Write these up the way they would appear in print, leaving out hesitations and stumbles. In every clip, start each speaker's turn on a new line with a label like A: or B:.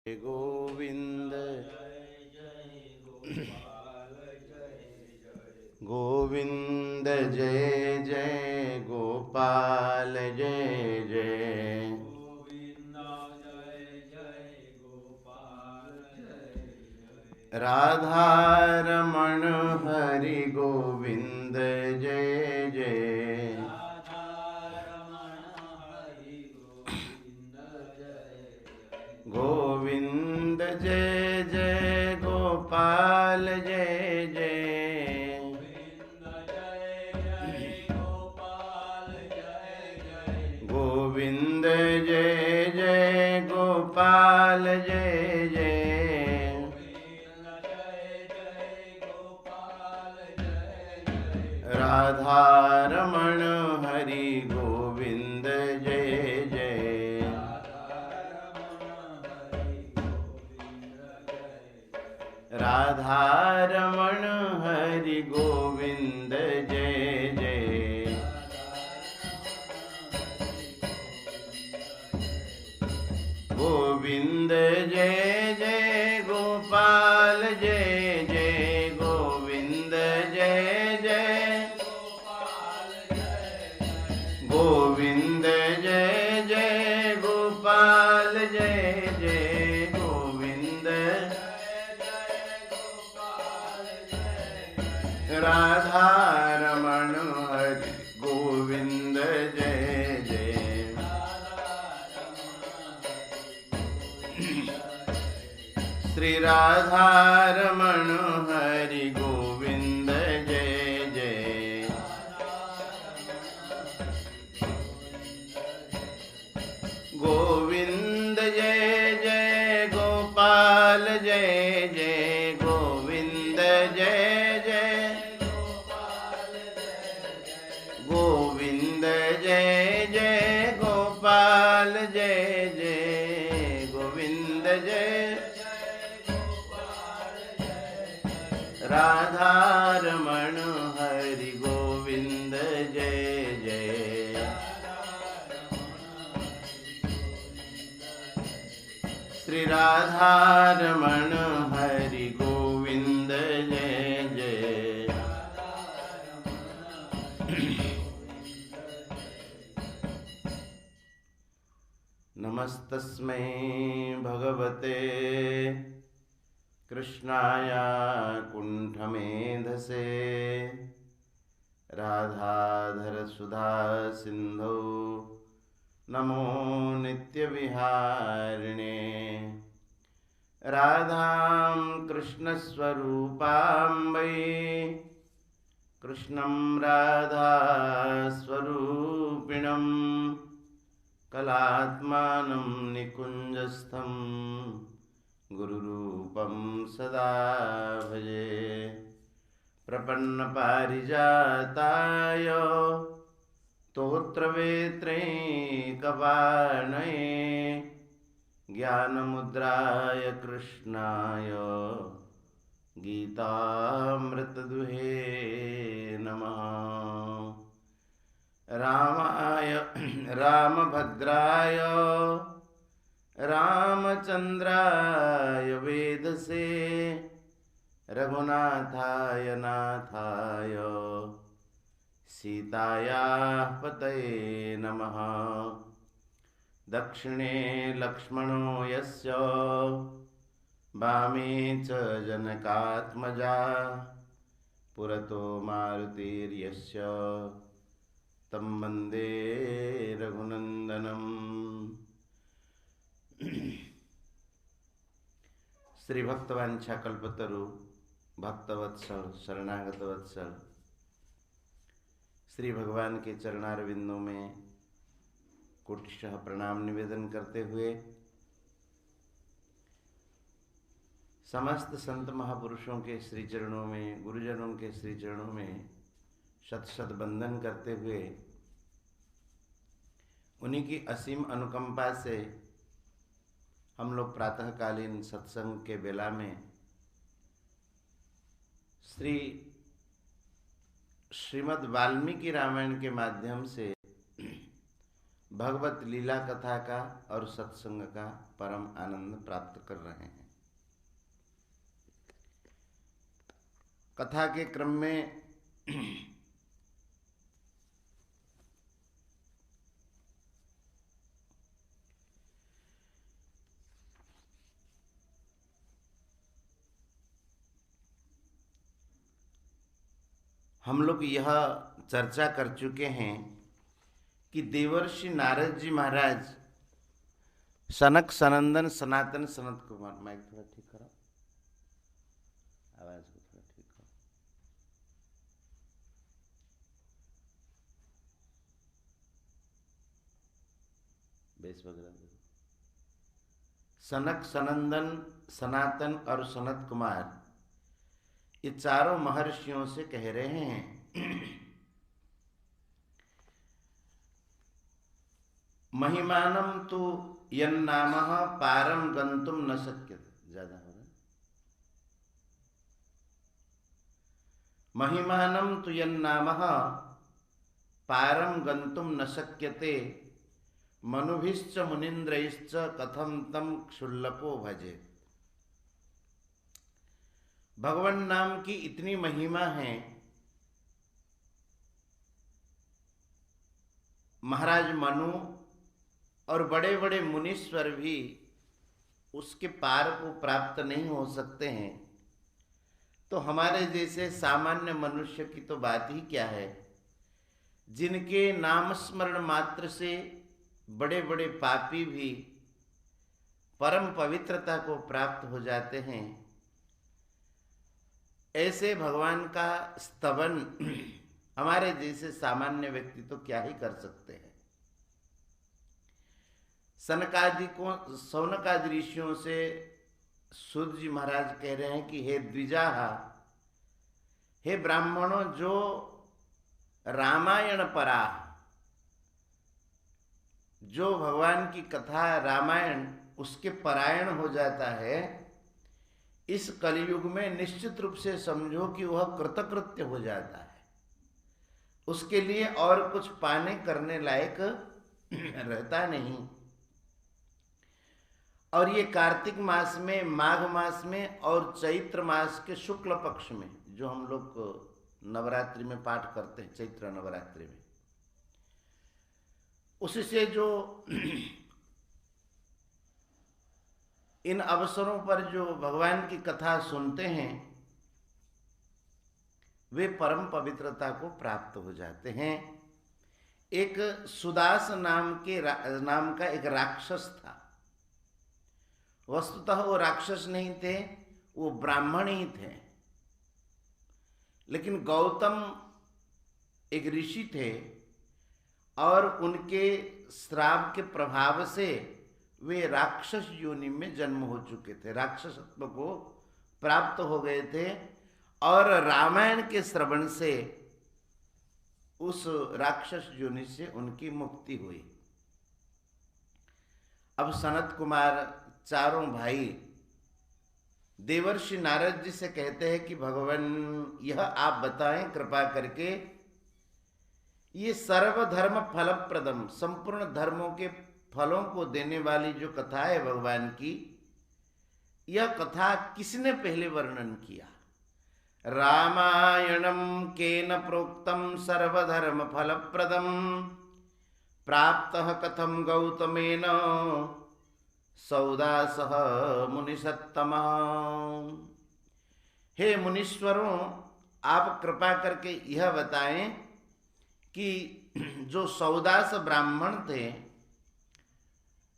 A: गोविंद गोविंद जय जय गोपाल जय जय राधा रमण हरि गोविंद जय जय गोविंद जय जय गोपाल जय जय गोविंद जय जय गोपाल जय जय राधा रमण हरि गोविंद जय जय राधा रमण हरि गोविंद जय जय गोविंद जय जय गोपाल जय जय गोविंद जय जय गोविंद जय जय गोपाल जय जय गोविंद राधा रमण हरि गोविंद जय जय श्री राधा रमण हरि गोविंद जय जय गोविंद जय जय गोपाल जय जय गोविंद जय जय गोविंद जय जय गोपाल जय जय गोविंद जय राधा रमण हरि गोविंद जय जय श्री राधा रमण हरि गोविंद जय जय नमस्तस्मै भगवते कृष्णाय कुण्ठमेधसे राधाधर सुधा सिन्धौ नमो नित्यविहारिणे राधां कृष्णस्वरूपां वै कृष्णं राधा स्वरूपिणं कलात्मानं निकुञ्जस्थं गुरुरूपं सदा भजे प्रपन्नपारिजाताय स्तोत्रवेत्रैकपाणये ज्ञानमुद्राय कृष्णाय गीतामृतदुहे नमः रामाय रामभद्राय रामचन्द्राय वेदसे रघुनाथाय नाथाय सीतायाः पतये नमः दक्षिणे लक्ष्मणो यस्य वामे च जनकात्मजा पुरतो मारुतिर्यस्य तं वन्दे रघुनन्दनम् श्री भक्तवांछा कल्पतरु भक्तवत्सल शरणागत वत्सल श्री भगवान के चरणारविंदों में कोटिशः प्रणाम निवेदन करते हुए समस्त संत महापुरुषों के श्री चरणों में गुरुजनों के श्री चरणों में शत शत बंदन करते हुए उन्हीं की असीम अनुकंपा से हम लोग प्रातःकालीन सत्संग के बेला में श्रीमद् वाल्मीकि रामायण के माध्यम से भगवत लीला कथा का और सत्संग का परम आनंद प्राप्त कर रहे हैं। कथा के क्रम में हम लोग यह चर्चा कर चुके हैं कि देवर्षि नारद जी महाराज सनक सनंदन सनातन सनत कुमार, माइक थोड़ा ठीक करो, आवाज को थोड़ा ठीक करो, बेस वगैरह देखो। सनक सनंदन सनातन और सनत कुमार ये चारों महर्षियों से कह रहे हैं महिमानम तो यन्नामः पारम गंतुम न शक्यते। ज्यादा हो रहा। महिमानम तो यन्नामः पारम गंतुम न शक्यते मनुभिश्च मुनीन्द्रैश्च कथम तम क्षुल्लको भजे। भगवान नाम की इतनी महिमा है, महाराज मनु और बड़े बड़े मुनीश्वर भी उसके पार को प्राप्त नहीं हो सकते हैं, तो हमारे जैसे सामान्य मनुष्य की तो बात ही क्या है। जिनके नाम स्मरण मात्र से बड़े बड़े पापी भी परम पवित्रता को प्राप्त हो जाते हैं, ऐसे भगवान का स्तवन हमारे जैसे सामान्य व्यक्ति तो क्या ही कर सकते हैं। सौनकादि ऋषियों से सूत जी महाराज कह रहे हैं कि हे द्विजाहा, हे ब्राह्मणों, जो रामायण परा, जो भगवान की कथा रामायण उसके परायण हो जाता है, इस कलयुग में निश्चित रूप से समझो कि वह कृतकृत्य हो जाता है, उसके लिए और कुछ पाने करने लायक रहता नहीं। और ये कार्तिक मास में, माघ मास में और चैत्र मास के शुक्ल पक्ष में जो हम लोग नवरात्रि में पाठ करते हैं, चैत्र नवरात्रि में, उससे जो इन अवसरों पर जो भगवान की कथा सुनते हैं वे परम पवित्रता को प्राप्त हो जाते हैं। एक सुदास नाम का एक राक्षस था। वस्तुतः वो राक्षस नहीं थे, वो ब्राह्मण ही थे, लेकिन गौतम एक ऋषि थे और उनके श्राप के प्रभाव से वे राक्षस योनि में जन्म हो चुके थे, राक्षसत्व को प्राप्त हो गए थे और रामायण के श्रवण से उस राक्षस योनि से उनकी मुक्ति हुई। अब सनत कुमार चारों भाई देवर्षि नारद जी से कहते हैं कि भगवान, यह आप बताएं कृपा करके, ये सर्वधर्म फलप्रदम, संपूर्ण धर्मों के फलों को देने वाली जो कथा है भगवान की, यह कथा किसने पहले वर्णन किया? रामायणम केन प्रोक्तम सर्वधर्म फलप्रदम प्राप्तः कथम गौतमेन सौदासः मुनिसत्तमः। हे मुनीश्वरों, आप कृपा करके यह बताएं कि जो सौदास ब्राह्मण थे,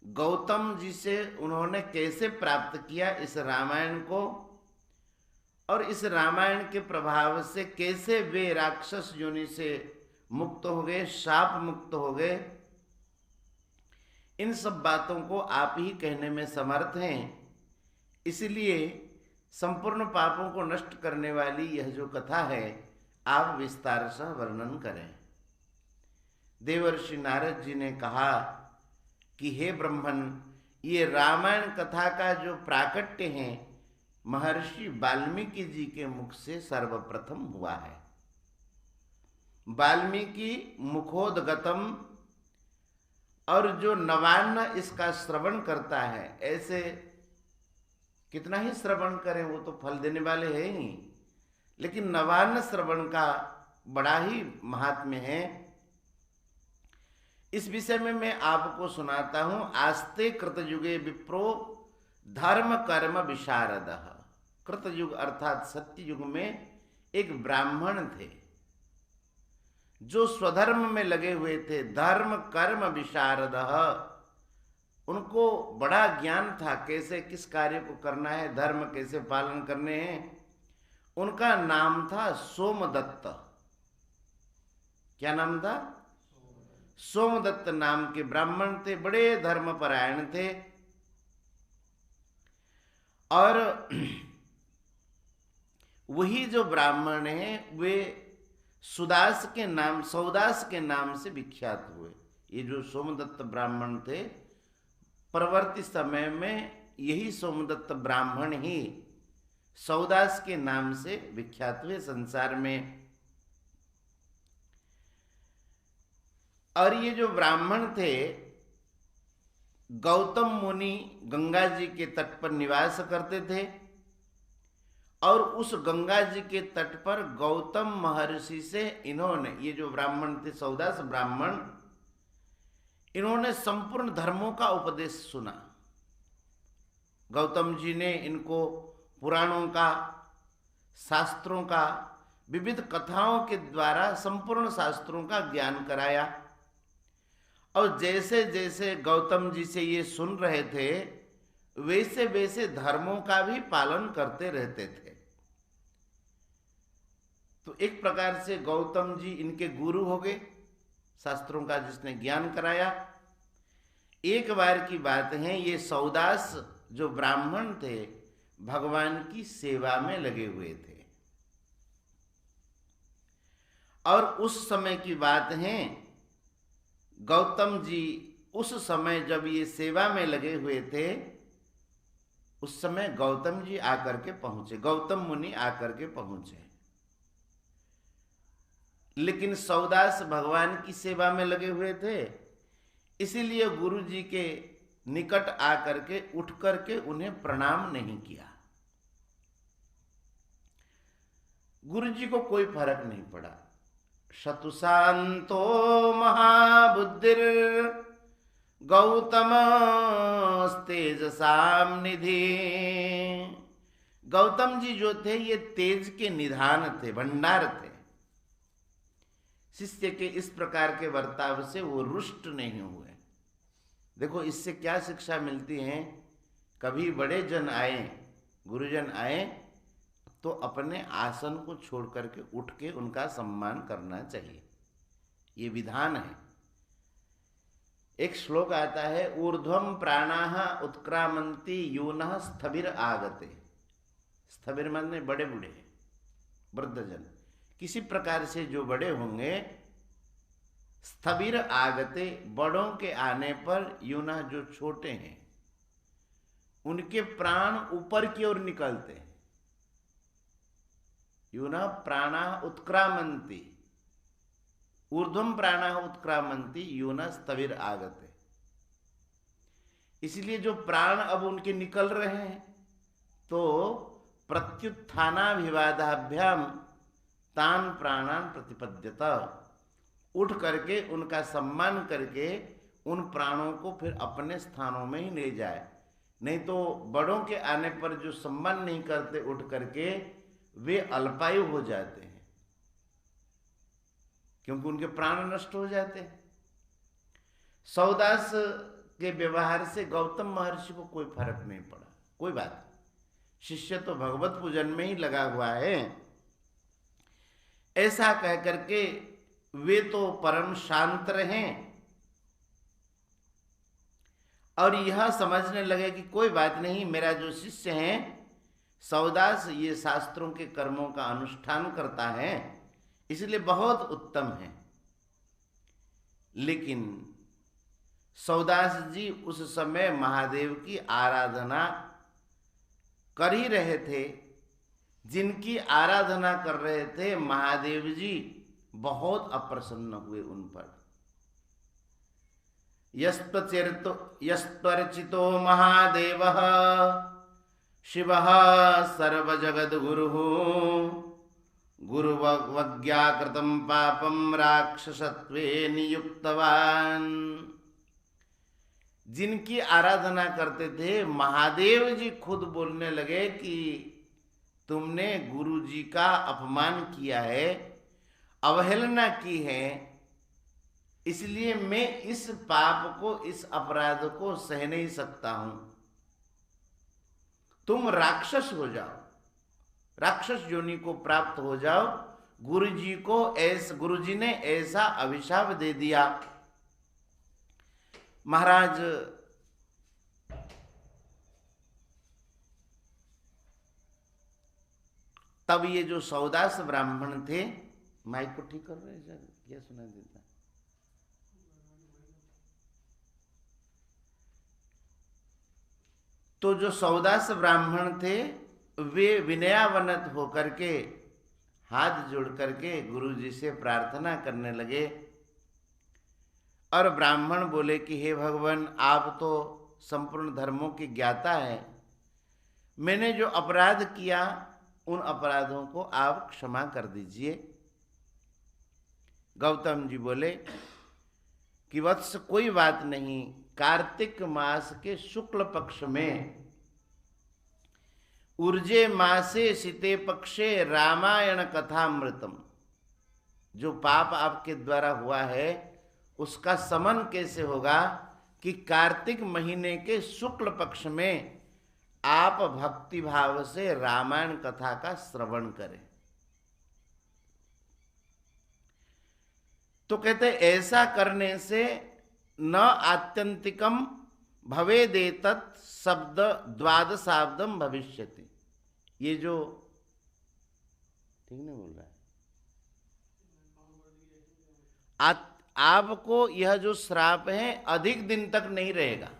A: गौतम जी से उन्होंने कैसे प्राप्त किया इस रामायण को, और इस रामायण के प्रभाव से कैसे वे राक्षस योनि से मुक्त हो गए, शाप मुक्त हो गए। इन सब बातों को आप ही कहने में समर्थ हैं, इसलिए संपूर्ण पापों को नष्ट करने वाली यह जो कथा है आप विस्तार से वर्णन करें। देवर्षि नारद जी ने कहा कि हे ब्रह्मन, ये रामायण कथा का जो प्राकट्य है महर्षि वाल्मीकि जी के मुख से सर्वप्रथम हुआ है। वाल्मीकि मुखोद्गतम और जो नवान्न इसका श्रवण करता है, ऐसे कितना ही श्रवण करें वो तो फल देने वाले हैं ही, लेकिन नवान्न श्रवण का बड़ा ही महात्म्य है। इस विषय में मैं आपको सुनाता हूं। आस्ते कृतयुगे विप्रो धर्म कर्म विशारदः। कृतयुग अर्थात सत्य युग में एक ब्राह्मण थे जो स्वधर्म में लगे हुए थे। धर्म कर्म विशारदः, उनको बड़ा ज्ञान था कैसे किस कार्य को करना है, धर्म कैसे पालन करने हैं। उनका नाम था सोमदत्त। क्या नाम था? सोमदत्त नाम के ब्राह्मण थे, बड़े धर्मपरायण थे। और वही जो ब्राह्मण हैं वे सुदास के नाम, सौदास के नाम से विख्यात हुए। ये जो सोमदत्त ब्राह्मण थे, परवर्ती समय में यही सोमदत्त ब्राह्मण ही सौदास के नाम से विख्यात हुए संसार में। और ये जो ब्राह्मण थे, गौतम मुनि गंगा जी के तट पर निवास करते थे और उस गंगा जी के तट पर गौतम महर्षि से इन्होंने, ये जो ब्राह्मण थे सौदास ब्राह्मण, इन्होंने संपूर्ण धर्मों का उपदेश सुना। गौतम जी ने इनको पुराणों का, शास्त्रों का, विविध कथाओं के द्वारा संपूर्ण शास्त्रों का ज्ञान कराया। और जैसे जैसे गौतम जी से ये सुन रहे थे, वैसे वैसे धर्मों का भी पालन करते रहते थे। तो एक प्रकार से गौतम जी इनके गुरु हो गए, शास्त्रों का जिसने ज्ञान कराया। एक बार की बात है, ये सौदास जो ब्राह्मण थे भगवान की सेवा में लगे हुए थे। और उस समय की बात है, गौतम जी उस समय जब ये सेवा में लगे हुए थे, उस समय गौतम जी आकर के पहुंचे, गौतम मुनि आकर के पहुंचे। लेकिन सौदास भगवान की सेवा में लगे हुए थे, इसीलिए गुरु जी के निकट आकर के उठ करके उन्हें प्रणाम नहीं किया। गुरु जी को कोई फर्क नहीं पड़ा। शतुशांतो महाबुद्धिर गौतम तेजसाम निधि। गौतम जी जो थे ये तेज के निधान थे, भंडार थे। शिष्य के इस प्रकार के वर्ताव से वो रुष्ट नहीं हुए। देखो इससे क्या शिक्षा मिलती है, कभी बड़े जन आए, गुरुजन आए, तो अपने आसन को छोड़ करके उठ के उनका सम्मान करना चाहिए। ये विधान है। एक श्लोक आता है, ऊर्ध्वम प्राणाः उत्क्रामंती यूनः स्थविर आगते। स्थविर माने बड़े बूढ़े, वृद्धजन, किसी प्रकार से जो बड़े होंगे, स्थविर आगते, बड़ों के आने पर, यूना जो छोटे हैं उनके प्राण ऊपर की ओर निकलते हैं। यूना प्राणा उत्क्रामंती, ऊर्ध्वम प्राणा उत्क्रामंती यूना स्थविर आगते। इसलिए जो प्राण अब उनके निकल रहे हैं, तो प्रत्युत्थानाभिवादाभ्याम तान प्राणान प्रतिपद्यता, उठ करके उनका सम्मान करके उन प्राणों को फिर अपने स्थानों में ही ले जाए। नहीं तो बड़ों के आने पर जो सम्मान नहीं करते उठ करके, वे अल्पायु हो जाते हैं, क्योंकि उनके प्राण नष्ट हो जाते हैं। सौदास के व्यवहार से गौतम महर्षि को कोई फर्क नहीं पड़ा। कोई बात, शिष्य तो भगवत पूजन में ही लगा हुआ है, ऐसा कह करके वे तो परम शांत रहे और यह समझने लगे कि कोई बात नहीं, मेरा जो शिष्य है सौदास, ये शास्त्रों के कर्मों का अनुष्ठान करता है, इसलिए बहुत उत्तम है। लेकिन सौदास जी उस समय महादेव की आराधना कर ही रहे थे। जिनकी आराधना कर रहे थे, महादेव जी बहुत अप्रसन्न हुए उन पर। यस्त्वर्चितो महादेवः शिवः सर्वजगद्गुरुः गुरुवज्ञाकृतं पापं राक्षसत्वे नियुक्तवान्। जिनकी आराधना करते थे महादेव जी खुद बोलने लगे कि तुमने गुरु जी का अपमान किया है, अवहेलना की है, इसलिए मैं इस पाप को, इस अपराध को सह नहीं सकता हूं। तुम राक्षस हो जाओ, राक्षस योनि को प्राप्त हो जाओ। गुरु जी ने ऐसा अभिशाप दे दिया। महाराज तब ये जो सौदास ब्राह्मण थे, माइक को ठीक कर रहे हैं सर, क्या सुना देता। तो जो सौदास ब्राह्मण थे वे विनयावनत होकर के हाथ जोड़ करके गुरु जी से प्रार्थना करने लगे। और ब्राह्मण बोले कि हे भगवान, आप तो संपूर्ण धर्मों के ज्ञाता है, मैंने जो अपराध किया उन अपराधों को आप क्षमा कर दीजिए। गौतम जी बोले कि वत्स कोई बात नहीं, कार्तिक मास के शुक्ल पक्ष में ऊर्जे मासे शीते पक्षे रामायण कथामृतम, जो पाप आपके द्वारा हुआ है उसका समन कैसे होगा कि कार्तिक महीने के शुक्ल पक्ष में आप भक्ति भाव से रामायण कथा का श्रवण करें। तो कहते ऐसा करने से न आत्यंतिकम भवेदेतत् शब्द द्वादशाब्दम भविष्यति। ये जो ठीक नहीं बोल रहा है, आपको यह जो श्राप है अधिक दिन तक नहीं रहेगा।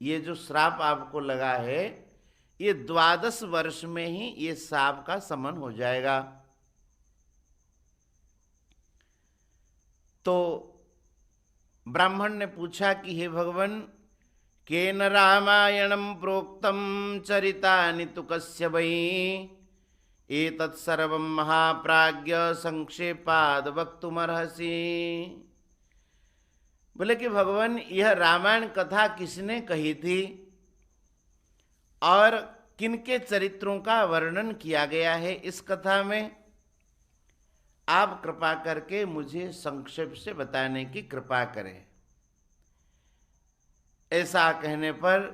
A: ये जो श्राप आपको लगा है ये 12 वर्ष में ही ये श्राप का शमन हो जाएगा। तो ब्राह्मण ने पूछा कि हे भगवान, केन रामायणं प्रोक्तं चरितानि तु कस्य वै एतत् सर्वं महाप्राज्ञ संक्षेपाद वक्तुमर्हसि। बोले कि भगवान, यह रामायण कथा किसने कही थी और किनके चरित्रों का वर्णन किया गया है इस कथा में, आप कृपा करके मुझे संक्षेप से बताने की कृपा करें। ऐसा कहने पर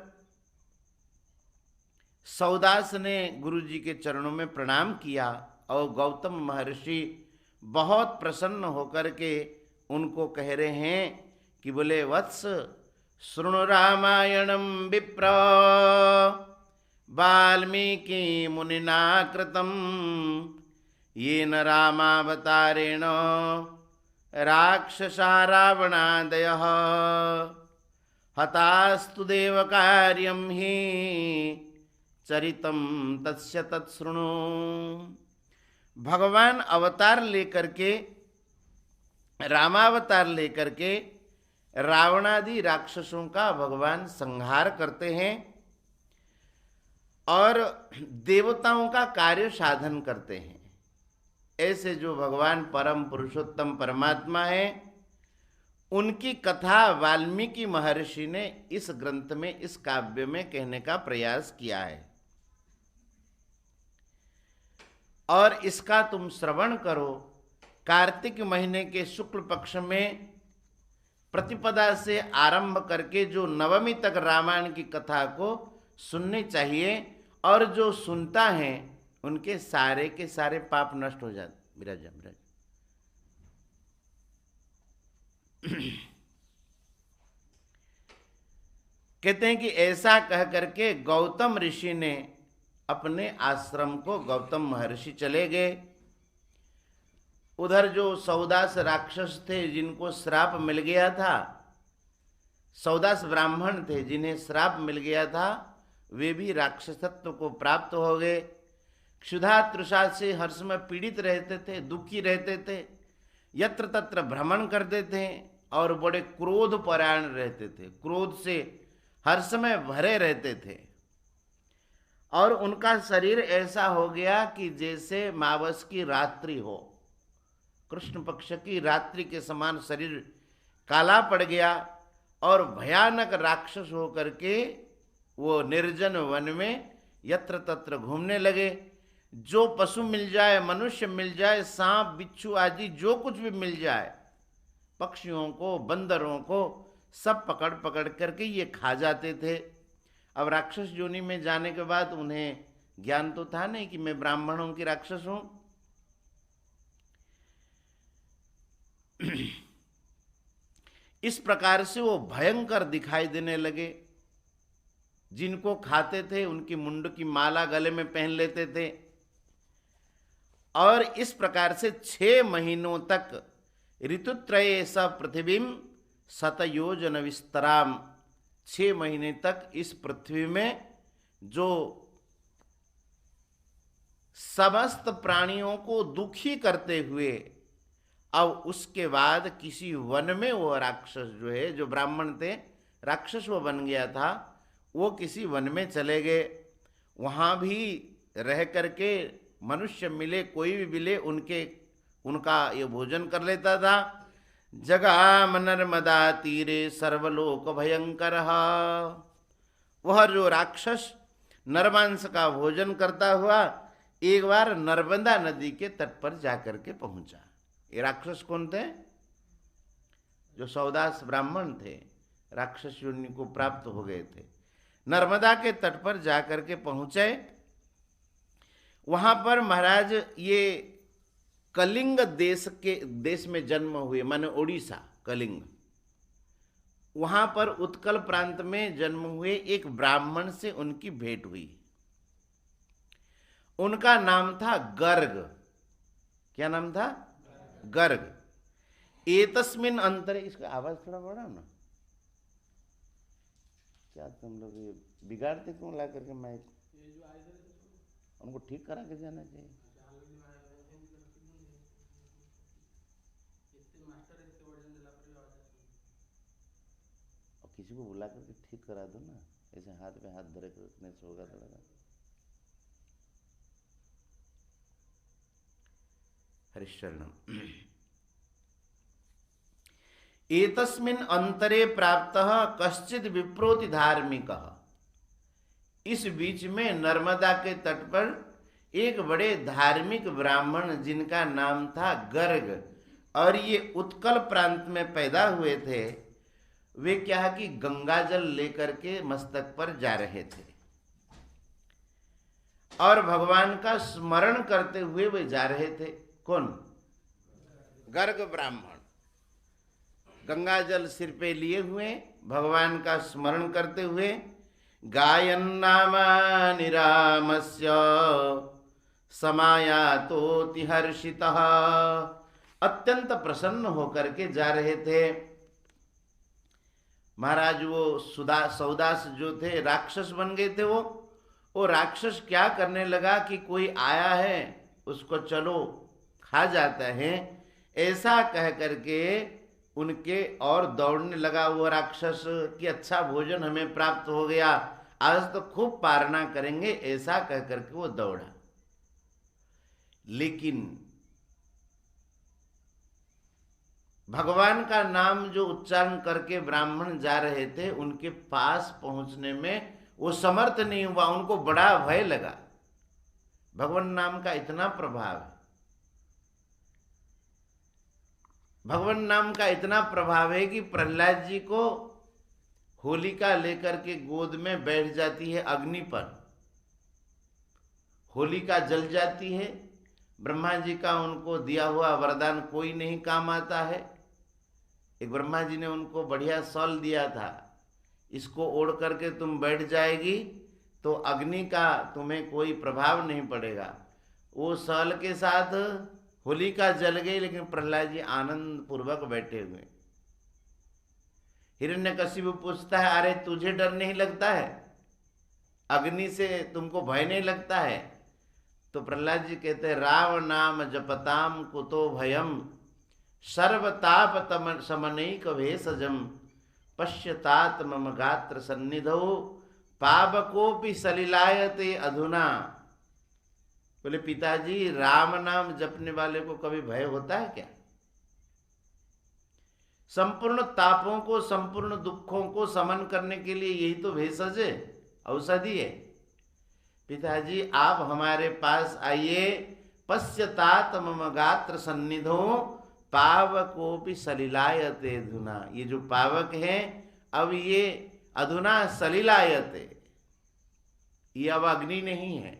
A: सौदास ने गुरु जी के चरणों में प्रणाम किया और गौतम महर्षि बहुत प्रसन्न होकर के उनको कह रहे हैं कि बोले वत्स शृणु रामायणं विप्र वाल्मीकि मुनिना कृतं येन रामावतारेण राक्षसा रावणादयः हतास्तु देवकार्यं हि चरितं तस्य तत्शृणु। भगवान अवतार लेकर के, रामावतार लेकर के रावणादि राक्षसों का भगवान संहार करते हैं और देवताओं का कार्य साधन करते हैं। ऐसे जो भगवान परम पुरुषोत्तम परमात्मा है, उनकी कथा वाल्मीकि महर्षि ने इस ग्रंथ में, इस काव्य में कहने का प्रयास किया है। और इसका तुम श्रवण करो। कार्तिक महीने के शुक्ल पक्ष में प्रतिपदा से आरंभ करके जो नवमी तक रामायण की कथा को सुननी चाहिए, और जो सुनता है उनके सारे के सारे पाप नष्ट हो जाते। विराजा कहते हैं कि ऐसा कह करके गौतम ऋषि ने अपने आश्रम को, गौतम महर्षि चले गए। उधर जो सौदास राक्षस थे जिनको श्राप मिल गया था, सौदास ब्राह्मण थे जिन्हें श्राप मिल गया था, वे भी राक्षसत्व को प्राप्त हो गए। क्षुधा तृषा से हर समय पीड़ित रहते थे, दुखी रहते थे, यत्र तत्र भ्रमण करते थे और बड़े क्रोध परायण रहते थे, क्रोध से हर समय भरे रहते थे। और उनका शरीर ऐसा हो गया कि जैसे मावस की रात्रि हो, कृष्ण पक्ष की रात्रि के समान शरीर काला पड़ गया और भयानक राक्षस होकर के वो निर्जन वन में यत्र तत्र घूमने लगे। जो पशु मिल जाए, मनुष्य मिल जाए, सांप बिच्छू आदि जो कुछ भी मिल जाए, पक्षियों को, बंदरों को, सब पकड़ पकड़ करके ये खा जाते थे। अब राक्षस योनि में जाने के बाद उन्हें ज्ञान तो था नहीं कि मैं ब्राह्मण हूं कि राक्षस हूं। इस प्रकार से वो भयंकर दिखाई देने लगे। जिनको खाते थे उनकी मुंड की माला गले में पहन लेते थे। और इस प्रकार से 6 महीनों तक ऋतुत्रये स पृथ्वीम शतयोजन विस्तराम, 6 महीने तक इस पृथ्वी में जो समस्त प्राणियों को दुखी करते हुए, अब उसके बाद किसी वन में वो राक्षस जो है, जो ब्राह्मण थे, राक्षस वो बन गया था, वो किसी वन में चले गए। वहाँ भी रह करके मनुष्य मिले, कोई भी मिले, उनका ये भोजन कर लेता था। जगाम नर्मदा तीरे सर्वलोक भयंकर, वह जो राक्षस नरमांस का भोजन करता हुआ एक बार नर्मदा नदी के तट पर जाकर के पहुंचा। ये राक्षस कौन थे? जो सौदास ब्राह्मण थे, राक्षस योनि को प्राप्त हो गए थे। नर्मदा के तट पर जाकर के पहुंचे। वहां पर महाराज ये कलिंग देश में जन्म हुए, माने ओडिशा कलिंग, वहां पर उत्कल प्रांत में जन्म हुए एक ब्राह्मण से उनकी भेंट हुई। उनका नाम था गर्ग। क्या नाम था? गर्ग। एतस्मिन अंतरे, इसका आवाज थोड़ा बढ़ा ना, क्या तुम लोग ये बिगाड़ते क्यों ला करके माइक? उनको ठीक करा के जाना चाहिए। और किसी को बुला करके ठीक करा दो ना, ऐसे हाथ में हाथ धरे रखने से होगा थोड़ा। हरिशरणम। एतस्मिन अंतरे प्राप्तः कश्चित विप्रोति धार्मिकः, इस बीच में नर्मदा के तट पर एक बड़े धार्मिक ब्राह्मण जिनका नाम था गर्ग, और ये उत्कल प्रांत में पैदा हुए थे, वे क्या है कि गंगा जल लेकर के मस्तक पर जा रहे थे और भगवान का स्मरण करते हुए वे जा रहे थे। कौन? गर्ग ब्राह्मण गंगा जल सिर पे लिए हुए, भगवान का स्मरण करते हुए, गायन नामानि रामस्य समायातोति हर्षितः, अत्यंत प्रसन्न होकर के जा रहे थे। महाराज वो सौदास जो थे, राक्षस बन गए थे। वो राक्षस क्या करने लगा कि कोई आया है, उसको चलो खा जाता है, ऐसा कह करके उनके और दौड़ने लगा वो राक्षस कि अच्छा भोजन हमें प्राप्त हो गया, आज तो खूब पारना करेंगे, ऐसा कह करके वो दौड़ा। लेकिन भगवान का नाम जो उच्चारण करके ब्राह्मण जा रहे थे, उनके पास पहुंचने में वो समर्थ नहीं हुआ। उनको बड़ा भय लगा। भगवान नाम का इतना प्रभाव है, भगवान नाम का इतना प्रभाव है कि प्रहलाद जी को होलिका लेकर के गोद में बैठ जाती है अग्नि पर, होलिका जल जाती है। ब्रह्मा जी का उनको दिया हुआ वरदान कोई नहीं काम आता है। एक ब्रह्मा जी ने उनको बढ़िया शॉल दिया था, इसको ओढ़ करके तुम बैठ जाएगी तो अग्नि का तुम्हें कोई प्रभाव नहीं पड़ेगा। वो शॉल के साथ होलिका जल गई, लेकिन प्रहलाद जी आनंद पूर्वक बैठे हुए। हिरण्यकशिपु पूछता है, अरे तुझे डर नहीं लगता है? अग्नि से तुमको भय नहीं लगता है? तो प्रहलाद जी कहते हैं, राव नाम जपताम कुतो भयम सर्वताप समनैक भेषजम पश्यतात मम गात्र सन्निधौ पावकोपि सलिलायते अधुना। बोले पिताजी, राम नाम जपने वाले को कभी भय होता है क्या? संपूर्ण तापों को, संपूर्ण दुखों को समन करने के लिए यही तो भेषज है, औषधि है। पिताजी आप हमारे पास आइए। पश्यतात मम गात्र सन्निधो पावकोपि सलिलायते अधुना। ये जो पावक है अब ये अधुना सलिलायते, ये अब अग्नि नहीं है,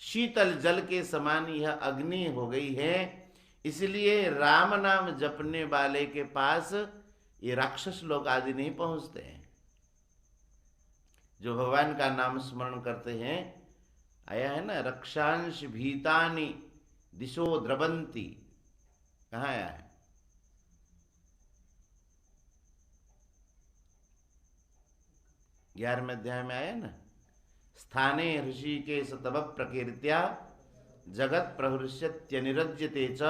A: शीतल जल के समान यह अग्नि हो गई है। इसलिए राम नाम जपने वाले के पास ये राक्षस लोग आदि नहीं पहुंचते हैं। जो भगवान का नाम स्मरण करते हैं, आया है ना, रक्षांश भीतानि दिशो द्रवंती, कहाँ आया है? ग्यारहवें अध्याय में आया ना, स्थाने ऋषिकेश तव प्रकीर्त्या जगत प्रहृष्यत्यनिरज्यते च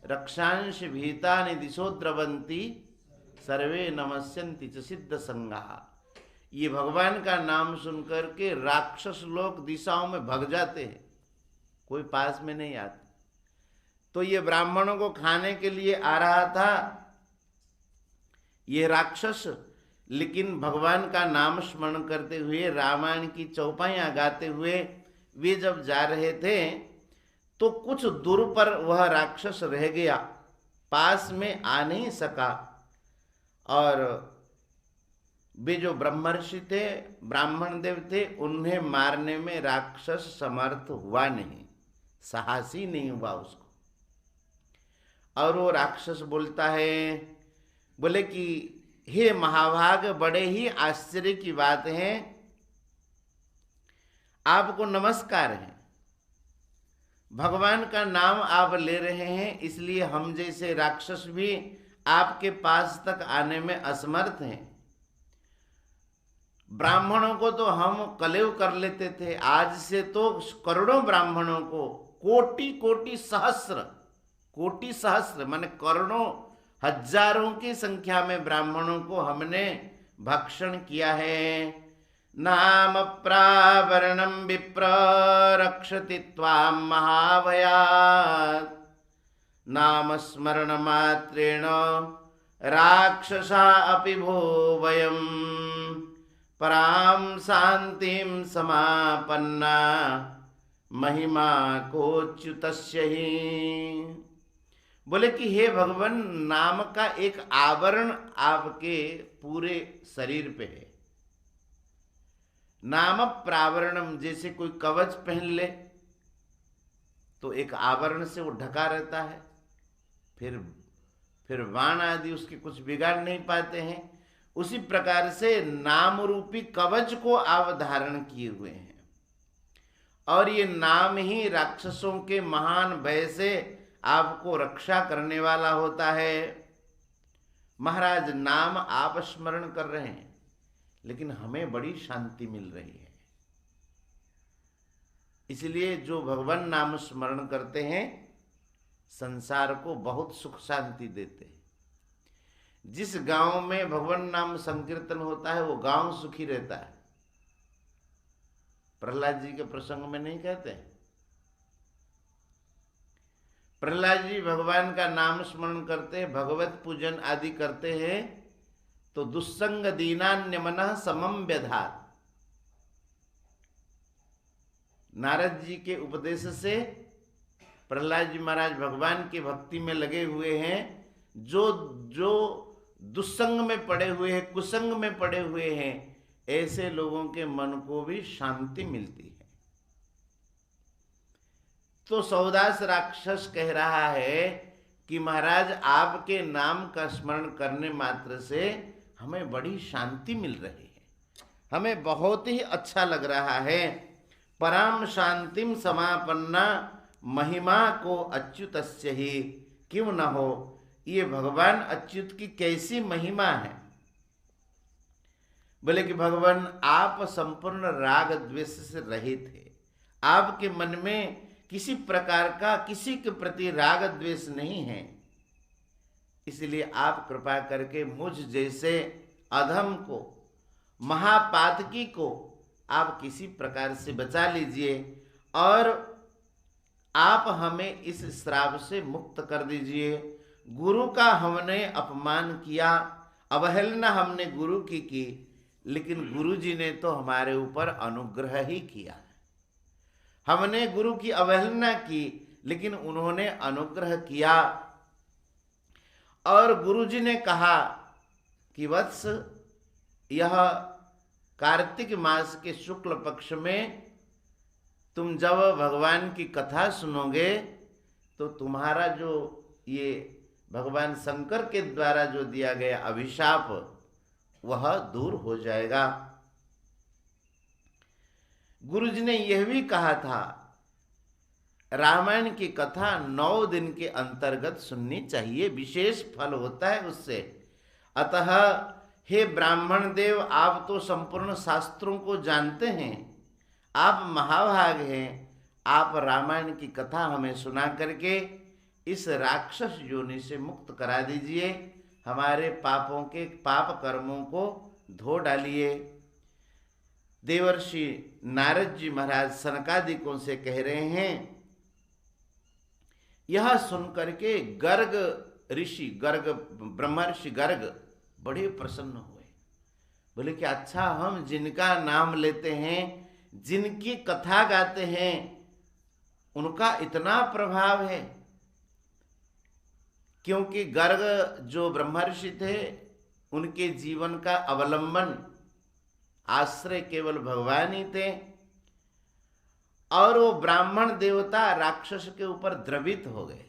A: रक्षांश भीतानि दिशो द्रवंती सर्वे नमस्यन्ति च सिद्ध संगा। ये भगवान का नाम सुनकर के राक्षस लोग दिशाओं में भग जाते हैं, कोई पास में नहीं आते। तो ये ब्राह्मणों को खाने के लिए आ रहा था ये राक्षस, लेकिन भगवान का नाम स्मरण करते हुए, रामायण की चौपाइयाँ गाते हुए वे जब जा रहे थे तो कुछ दूर पर वह राक्षस रह गया, पास में आ नहीं सका। और वे जो ब्रह्मर्षि थे, ब्राह्मण देव थे, उन्हें मारने में राक्षस समर्थ हुआ नहीं, साहसी नहीं हुआ उसको। और वो राक्षस बोलता है, बोले कि हे महाभाग, बड़े ही आश्चर्य की बात है, आपको नमस्कार है, भगवान का नाम आप ले रहे हैं, इसलिए हम जैसे राक्षस भी आपके पास तक आने में असमर्थ हैं। ब्राह्मणों को तो हम कलेव कर लेते थे, आज से तो करोड़ों ब्राह्मणों को, कोटि कोटि सहस्र, कोटि सहस्र माने करोड़ों हजारों की संख्या में ब्राह्मणों को हमने भक्षण किया है। नाम प्रावरणम विप्र रक्षति त्वाम महाभयात् नाम स्मरण मात्रेण राक्षसा अपि भो वयम पराम शांतिम समापन्ना महिमा कोच्युतस्य ही। बोले कि हे भगवान, नाम का एक आवरण आपके पूरे शरीर पे है। नाम प्रावरणम, जैसे कोई कवच पहन ले तो एक आवरण से वो ढका रहता है, फिर बाण आदि उसके कुछ बिगाड़ नहीं पाते हैं। उसी प्रकार से नाम रूपी कवच को आप धारण किए हुए हैं, और ये नाम ही राक्षसों के महान भय से आपको रक्षा करने वाला होता है। महाराज, नाम आप स्मरण कर रहे हैं, लेकिन हमें बड़ी शांति मिल रही है। इसलिए जो भगवान नाम स्मरण करते हैं संसार को बहुत सुख शांति देते हैं। जिस गांव में भगवान नाम संकीर्तन होता है वो गांव सुखी रहता है। प्रहलाद जी के प्रसंग में नहीं कहते हैं, प्रहलाद जी भगवान का नाम स्मरण करते हैं, भगवत पूजन आदि करते हैं, तो दुस्संग दीनान्य मनः समम व्यधात। नारद जी के उपदेश से प्रहलाद जी महाराज भगवान की भक्ति में लगे हुए हैं। जो दुस्संग में पड़े हुए हैं, कुसंग में पड़े हुए हैं, ऐसे लोगों के मन को भी शांति मिलती है। तो सौदास राक्षस कह रहा है कि महाराज, आपके नाम का स्मरण करने मात्र से हमें बड़ी शांति मिल रही है, हमें बहुत ही अच्छा लग रहा है। परम शांतिम समापन्ना महिमा को अच्युतस्य ही क्यों न हो। ये भगवान अच्युत की कैसी महिमा है। बोले कि भगवान आप संपूर्ण राग द्वेष से रहित थे, आपके मन में किसी प्रकार का किसी के प्रति राग द्वेष नहीं है। इसलिए आप कृपा करके मुझ जैसे अधम को, महापातकी को आप किसी प्रकार से बचा लीजिए और आप हमें इस श्राप से मुक्त कर दीजिए। गुरु का हमने अपमान किया, अवहेलना हमने गुरु की, लेकिन गुरु जी ने तो हमारे ऊपर अनुग्रह ही किया। हमने गुरु की अवहेलना की, लेकिन उन्होंने अनुग्रह किया। और गुरु जी ने कहा कि वत्स, यह कार्तिक मास के शुक्ल पक्ष में तुम जब भगवान की कथा सुनोगे तो तुम्हारा जो ये भगवान शंकर के द्वारा जो दिया गया अभिशाप वह दूर हो जाएगा। गुरुजी ने यह भी कहा था रामायण की कथा 9 दिन के अंतर्गत सुननी चाहिए, विशेष फल होता है उससे। अतः हे ब्राह्मण देव, आप तो संपूर्ण शास्त्रों को जानते हैं, आप महाभाग हैं, आप रामायण की कथा हमें सुना करके इस राक्षस योनि से मुक्त करा दीजिए, हमारे पापों के पाप कर्मों को धो डालिए। देवर्षि नारद जी महाराज सनकादिकों से कह रहे हैं। यह सुनकर के गर्ग ऋषि, गर्ग ब्रह्मर्षि गर्ग बड़े प्रसन्न हुए। बोले कि अच्छा, हम जिनका नाम लेते हैं, जिनकी कथा गाते हैं, उनका इतना प्रभाव है। क्योंकि गर्ग जो ब्रह्मर्षि थे, उनके जीवन का अवलंबन आश्रय केवल भगवान ही थे, और वो ब्राह्मण देवता राक्षस के ऊपर द्रवित हो गए।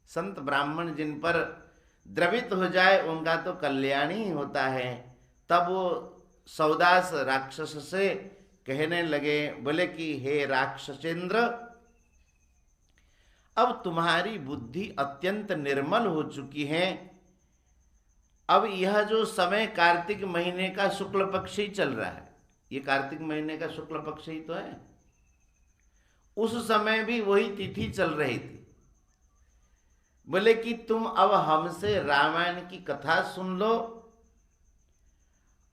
A: संत ब्राह्मण जिन पर द्रवित हो जाए उनका तो कल्याण ही होता है। तब वो सौदास राक्षस से कहने लगे, बोले कि हे राक्षसेंद्र, अब तुम्हारी बुद्धि अत्यंत निर्मल हो चुकी है। अब यह जो समय कार्तिक महीने का शुक्ल पक्ष ही चल रहा है, ये कार्तिक महीने का शुक्ल पक्ष ही तो है, उस समय भी वही तिथि चल रही थी। बोले कि तुम अब हमसे रामायण की कथा सुन लो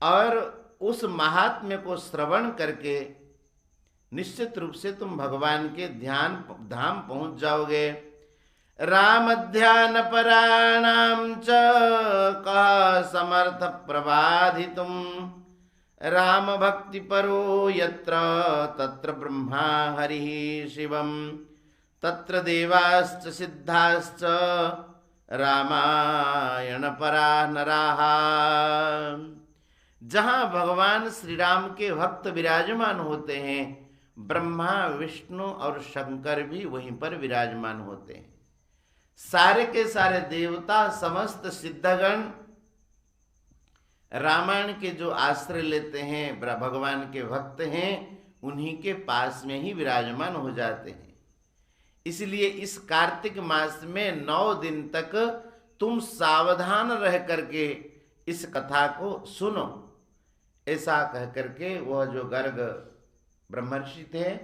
A: और उस महात्म्य को श्रवण करके निश्चित रूप से तुम भगवान के ध्यान धाम पहुंच जाओगे। राम ध्यान पराणाम च कः समर्थ प्रबाधितुम, राम भक्ति परो यत्र तत्र ब्रह्मा हरिः शिवम, तत्र देवाश्च सिद्धाश्च रामायण परा नराः। जहाँ भगवान श्री राम के भक्त विराजमान होते हैं, ब्रह्मा विष्णु और शंकर भी वहीं पर विराजमान होते हैं। सारे के सारे देवता, समस्त सिद्धगण रामायण के जो आश्रय लेते हैं, भगवान के भक्त हैं, उन्हीं के पास में ही विराजमान हो जाते हैं। इसलिए इस कार्तिक मास में 9 दिन तक तुम सावधान रह करके इस कथा को सुनो। ऐसा कह करके वह जो गर्ग ब्रह्मर्षि थे,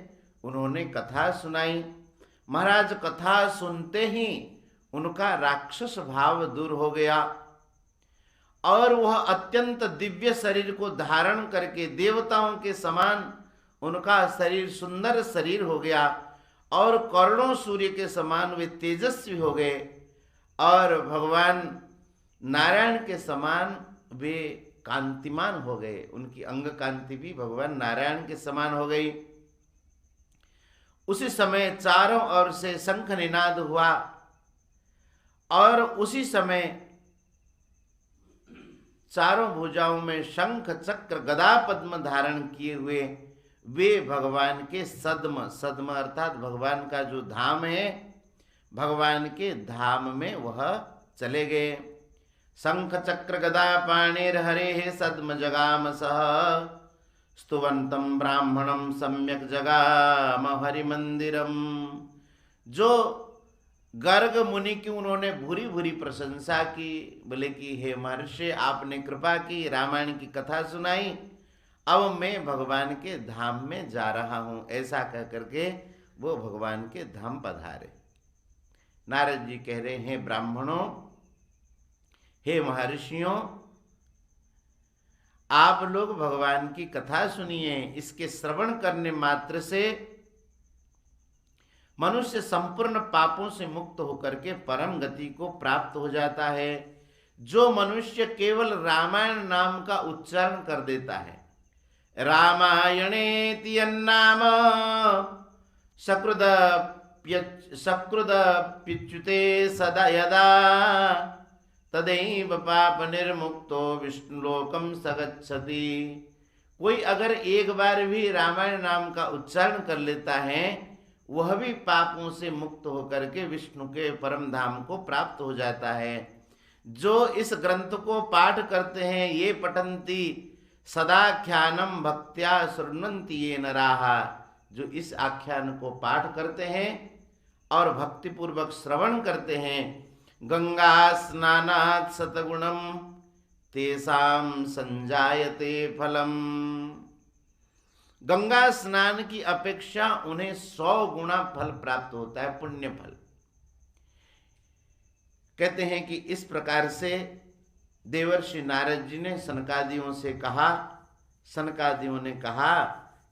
A: उन्होंने कथा सुनाई। महाराज कथा सुनते ही उनका राक्षस भाव दूर हो गया और वह अत्यंत दिव्य शरीर को धारण करके देवताओं के समान उनका शरीर सुंदर शरीर हो गया और करोड़ों सूर्य के समान वे तेजस्वी हो गए और भगवान नारायण के समान वे कांतिमान हो गए। उनकी अंग कांति भी भगवान नारायण के समान हो गई। उसी समय चारों ओर से शंख निनाद हुआ और उसी समय चारों भुजाओं में शंख चक्र गदा पद्म धारण किए हुए वे भगवान के सद्म, सद्म अर्थात भगवान का जो धाम है, भगवान के धाम में वह चले गए। शंख चक्र गदा पाणिर हरे सद्म जगाम सह, स्तुवंतम ब्राह्मणम सम्यक जगाम हरि मंदिरम। जो गर्ग मुनि की उन्होंने भूरी भूरी प्रशंसा की, बोले कि हे महर्षि, आपने कृपा की, रामायण की कथा सुनाई, अब मैं भगवान के धाम में जा रहा हूँ। ऐसा कह करके वो भगवान के धाम पधारे। नारद जी कह रहे हैं, ब्राह्मणों, हे महर्षियों, आप लोग भगवान की कथा सुनिए। इसके श्रवण करने मात्र से मनुष्य संपूर्ण पापों से मुक्त होकर के परम गति को प्राप्त हो जाता है। जो मनुष्य केवल रामायण नाम का उच्चारण कर देता है, रामायणेति यन्नाम सकृदप्युच्युते सदा यदा तदैव पाप निर्मुक्तो विष्णुलोकम सगच्छति। कोई अगर एक बार भी रामायण नाम का उच्चारण कर लेता है, वह भी पापों से मुक्त होकर के विष्णु के परम धाम को प्राप्त हो जाता है। जो इस ग्रंथ को पाठ करते हैं, ये पठन्ति सदाख्यानम भक्त्या शृण्वन्ति ये नराः, जो इस आख्यान को पाठ करते हैं और भक्तिपूर्वक श्रवण करते हैं, गंगा स्नानात् सतगुणम तेषां संजायते फलम। गंगा स्नान की अपेक्षा उन्हें 100 गुना फल प्राप्त होता है, पुण्य फल। कहते हैं कि इस प्रकार से देवर्षि नारद जी ने सनकादियों से कहा। सनकादियों ने कहा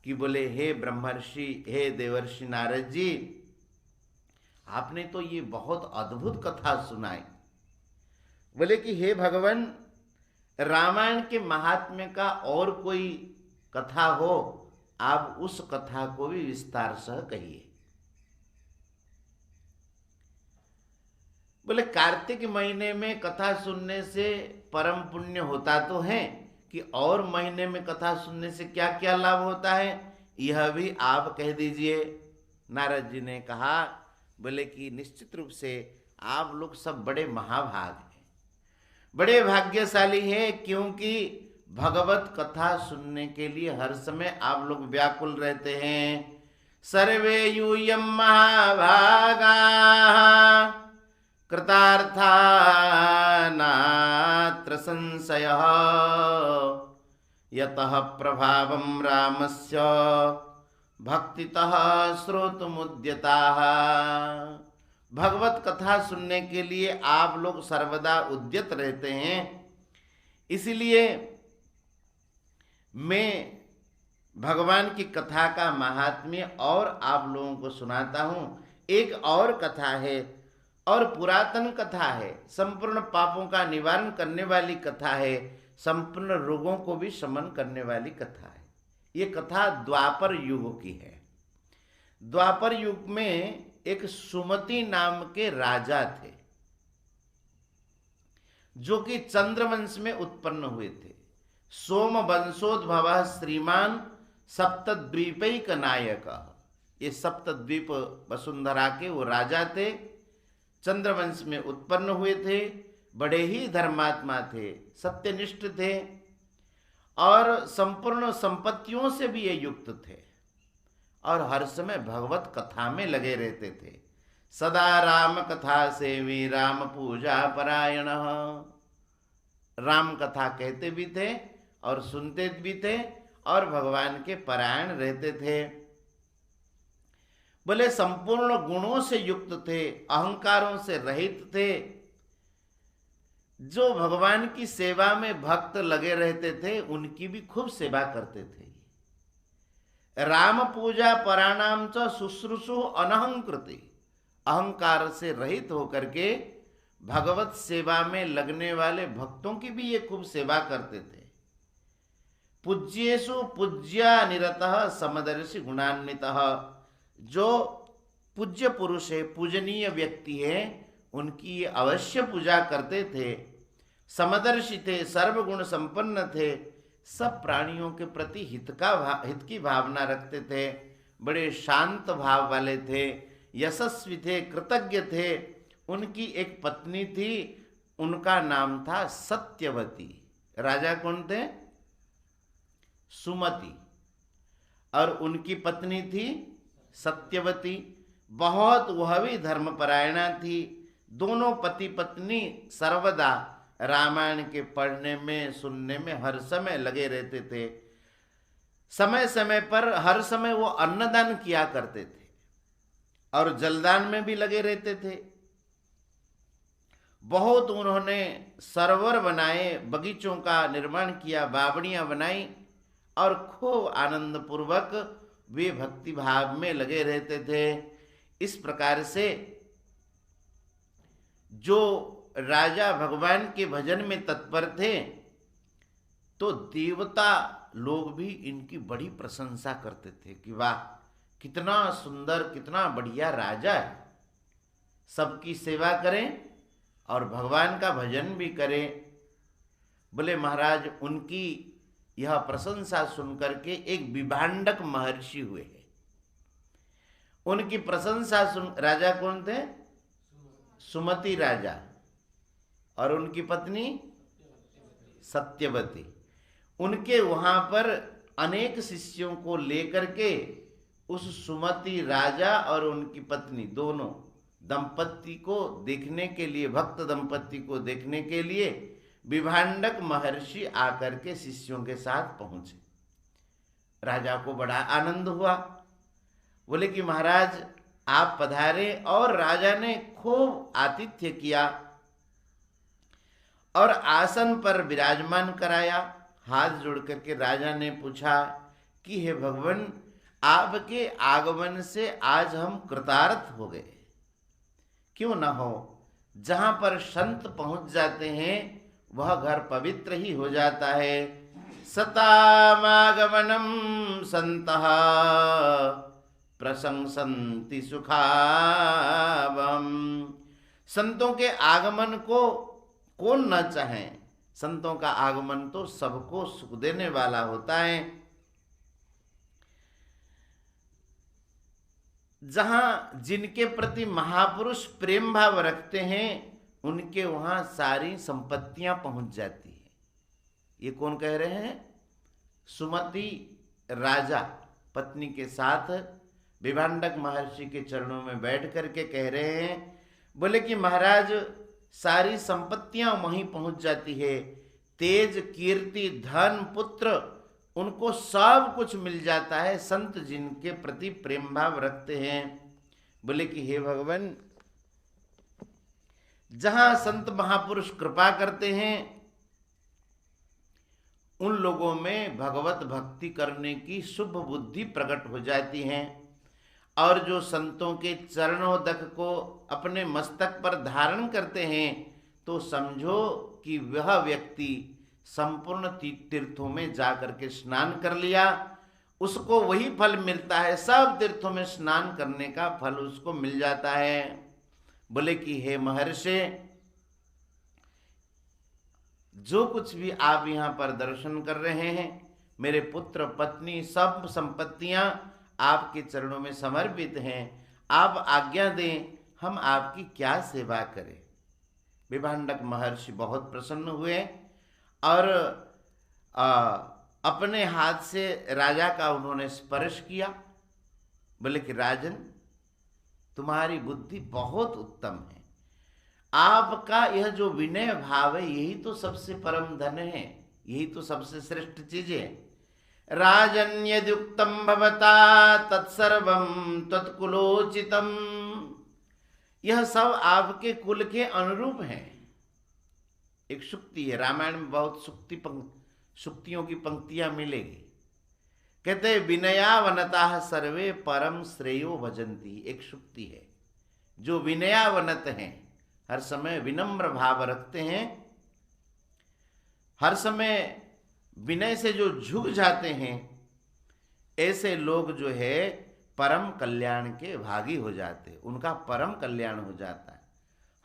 A: कि बोले, हे ब्रह्मर्षि, हे देवर्षि नारद जी, आपने तो ये बहुत अद्भुत कथा सुनाई। बोले कि हे भगवान, रामायण के महात्म्य का और कोई कथा हो, आप उस कथा को भी विस्तार से कहिए। बोले, कार्तिक महीने में कथा सुनने से परम पुण्य होता तो है कि और महीने में कथा सुनने से क्या क्या लाभ होता है, यह भी आप कह दीजिए। नारद जी ने कहा, बोले कि निश्चित रूप से आप लोग सब बड़े महाभाग हैं, बड़े भाग्यशाली हैं, क्योंकि भगवत कथा सुनने के लिए हर समय आप लोग व्याकुल रहते हैं। सर्वे यूयं महाभागा कृतार्था नात्र संशयः यतः प्रभावं रामस्य भक्तितः श्रोतुमुद्यताः। भगवत कथा सुनने के लिए आप लोग सर्वदा उद्यत रहते हैं, इसलिए मैं भगवान की कथा का महात्म्य और आप लोगों को सुनाता हूँ। एक और कथा है, और पुरातन कथा है, संपूर्ण पापों का निवारण करने वाली कथा है, संपूर्ण रोगों को भी शमन करने वाली कथा है। ये कथा द्वापर युग की है। द्वापर युग में एक सुमति नाम के राजा थे, जो कि चंद्रवंश में उत्पन्न हुए थे। सोम वंशोद्भव श्रीमान सप्तद्वीपैक नायक। ये सप्तद्वीप वसुंधरा के वो राजा थे, चंद्रवंश में उत्पन्न हुए थे, बड़े ही धर्मात्मा थे, सत्यनिष्ठ थे और संपूर्ण संपत्तियों से भी ये युक्त थे, और हर समय भगवत कथा में लगे रहते थे। सदा राम कथा सेवी राम पूजा परायण। राम कथा कहते भी थे और सुनते भी थे और भगवान के परायण रहते थे। बोले, संपूर्ण गुणों से युक्त थे, अहंकारों से रहित थे। जो भगवान की सेवा में भक्त लगे रहते थे, उनकी भी खूब सेवा करते थे। राम पूजा पराणाम च शुश्रूषु अनहंकृति। अहंकार से रहित होकर के भगवत सेवा में लगने वाले भक्तों की भी ये खूब सेवा करते थे। पूज्येषु पूज्या निरतः समदर्शी गुणान्वितः। जो पूज्य पुरुष है, पूजनीय व्यक्ति है, उनकी ये अवश्य पूजा करते थे। समदर्शी थे, सर्वगुण संपन्न थे, सब प्राणियों के प्रति हित की भावना रखते थे, बड़े शांत भाव वाले थे, यशस्वी थे, कृतज्ञ थे। उनकी एक पत्नी थी, उनका नाम था सत्यवती। राजा कौन थे? सुमति। और उनकी पत्नी थी सत्यवती। बहुत वह भी धर्मपरायणा थी। दोनों पति पत्नी सर्वदा रामायण के पढ़ने में, सुनने में हर समय लगे रहते थे। समय समय पर हर समय वो अन्नदान किया करते थे। और जलदान में भी लगे रहते थे। बहुत उन्होंने सरोवर बनाए, बगीचों का निर्माण किया, बावड़ियां बनाई और खूब आनंद पूर्वक वे भक्ति भाव में लगे रहते थे। इस प्रकार से जो राजा भगवान के भजन में तत्पर थे तो देवता लोग भी इनकी बड़ी प्रशंसा करते थे कि वाह, कितना सुंदर, कितना बढ़िया राजा है, सबकी सेवा करें और भगवान का भजन भी करें। बोले महाराज, उनकी यह प्रशंसा सुनकर के एक विभांडक महर्षि हुए हैं। उनकी प्रशंसा सुन, राजा कौन थे? सुमति राजा, और उनकी पत्नी सत्यवती। उनके वहां पर अनेक शिष्यों को लेकर के उस सुमति राजा और उनकी पत्नी दोनों दंपत्ति को देखने के लिए, भक्त दंपत्ति को देखने के लिए विभांडक महर्षि आकर के शिष्यों के साथ पहुंचे। राजा को बड़ा आनंद हुआ। बोले कि महाराज आप पधारे, और राजा ने खूब आतिथ्य किया और आसन पर विराजमान कराया। हाथ जोड़ करके राजा ने पूछा कि हे भगवान, आपके आगमन से आज हम कृतार्थ हो गए। क्यों न हो, जहां पर संत पहुंच जाते हैं वह घर पवित्र ही हो जाता है। सतामागमनम संतः प्रशंसन्ति सुखावम। संतों के आगमन को कौन न चाहे, संतों का आगमन तो सबको सुख देने वाला होता है। जहां जिनके प्रति महापुरुष प्रेम भाव रखते हैं उनके वहां सारी संपत्तियां पहुंच जाती है। ये कौन कह रहे हैं? सुमति राजा पत्नी के साथ विभांडक महर्षि के चरणों में बैठ करके कह रहे हैं। बोले कि महाराज, सारी संपत्तियां वहीं पहुंच जाती है। तेज, कीर्ति, धन, पुत्र, उनको सब कुछ मिल जाता है संत जिनके प्रति प्रेम भाव रखते हैं। बोले कि हे भगवान, जहां संत महापुरुष कृपा करते हैं उन लोगों में भगवत भक्ति करने की शुभ बुद्धि प्रकट हो जाती है, और जो संतों के चरणोदक को अपने मस्तक पर धारण करते हैं तो समझो कि वह व्यक्ति संपूर्ण तीर्थों में जाकर के स्नान कर लिया, उसको वही फल मिलता है। सब तीर्थों में स्नान करने का फल उसको मिल जाता है। बोले कि हे महर्षि, जो कुछ भी आप यहाँ पर दर्शन कर रहे हैं, मेरे पुत्र पत्नी सब संपत्तियां आपके चरणों में समर्पित हैं। आप आज्ञा दें, हम आपकी क्या सेवा करें। विभांडक महर्षि बहुत प्रसन्न हुए और अपने हाथ से राजा का उन्होंने स्पर्श किया। बोले कि राजन, तुम्हारी बुद्धि बहुत उत्तम है। आपका यह जो विनय भाव है यही तो सबसे परम धन है, यही तो सबसे श्रेष्ठ चीज है। राजन यदुक्तम भवता तत्सर्वम तत्कुलोचितम। यह सब आपके कुल के अनुरूप है। एक सुक्ति है, रामायण में बहुत सुक्तियों की पंक्तियां मिलेगी। कहते विनयावनता सर्वे परम श्रेयो भजंती। एक सुक्ति है, जो विनयावनत हैं, हर समय विनम्र भाव रखते हैं, हर समय विनय से जो झुक जाते हैं, ऐसे लोग जो है परम कल्याण के भागी हो जाते हैं, उनका परम कल्याण हो जाता है।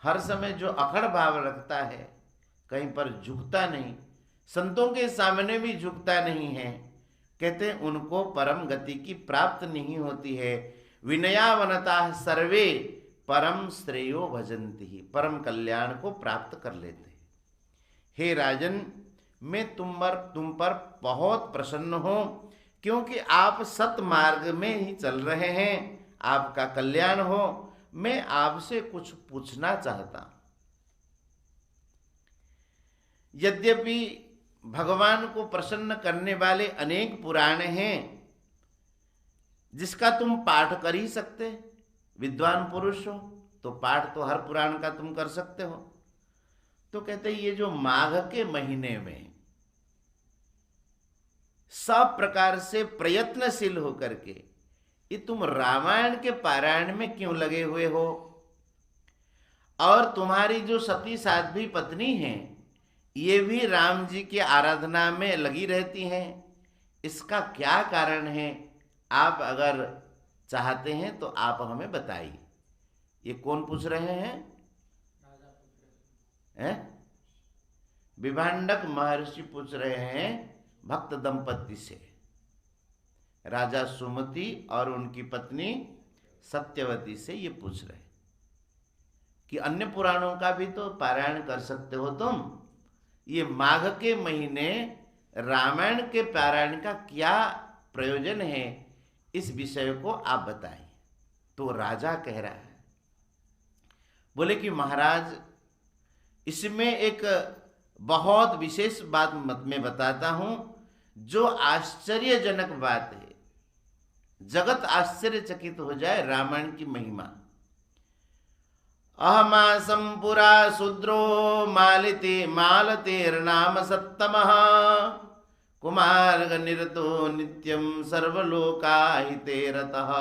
A: हर समय जो अखड़ भाव रखता है, कहीं पर झुकता नहीं, संतों के सामने भी झुकता नहीं है, कहते हैं उनको परम गति की प्राप्त नहीं होती है। विनयावनता सर्वे परम श्रेयो भजंती ही। परम कल्याण को प्राप्त कर लेते हैं। हे राजन, मैं तुम पर बहुत प्रसन्न हूं, क्योंकि आप सत मार्ग में ही चल रहे हैं, आपका कल्याण हो। मैं आपसे कुछ पूछना चाहता। यद्यपि भगवान को प्रसन्न करने वाले अनेक पुराण हैं जिसका तुम पाठ कर ही सकते, विद्वान पुरुष हो तो पाठ तो हर पुराण का तुम कर सकते हो। तो कहते ये जो माघ के महीने में सब प्रकार से प्रयत्नशील होकर के ये तुम रामायण के पारायण में क्यों लगे हुए हो, और तुम्हारी जो सती साध्वी पत्नी है ये भी राम जी की आराधना में लगी रहती हैं, इसका क्या कारण है? आप अगर चाहते हैं तो आप हमें बताइए। ये कौन पूछ रहे हैं? विभांडक महर्षि पूछ रहे हैं भक्त दंपति से, राजा सुमति और उनकी पत्नी सत्यवती से ये पूछ रहे कि अन्य पुराणों का भी तो पारायण कर सकते हो तुम, ये माघ के महीने रामायण के पारायण का क्या प्रयोजन है, इस विषय को आप बताएं। तो राजा कह रहा है, बोले कि महाराज इसमें एक बहुत विशेष बात मैं बताता हूं जो आश्चर्यजनक बात है, जगत आश्चर्यचकित हो जाए रामायण की महिमा। अहमासं पुरा शूद्रो मालतेर्नाम सत्तमः कुमार्ग निरतो नित्यं सर्वलोकाहिते रतः।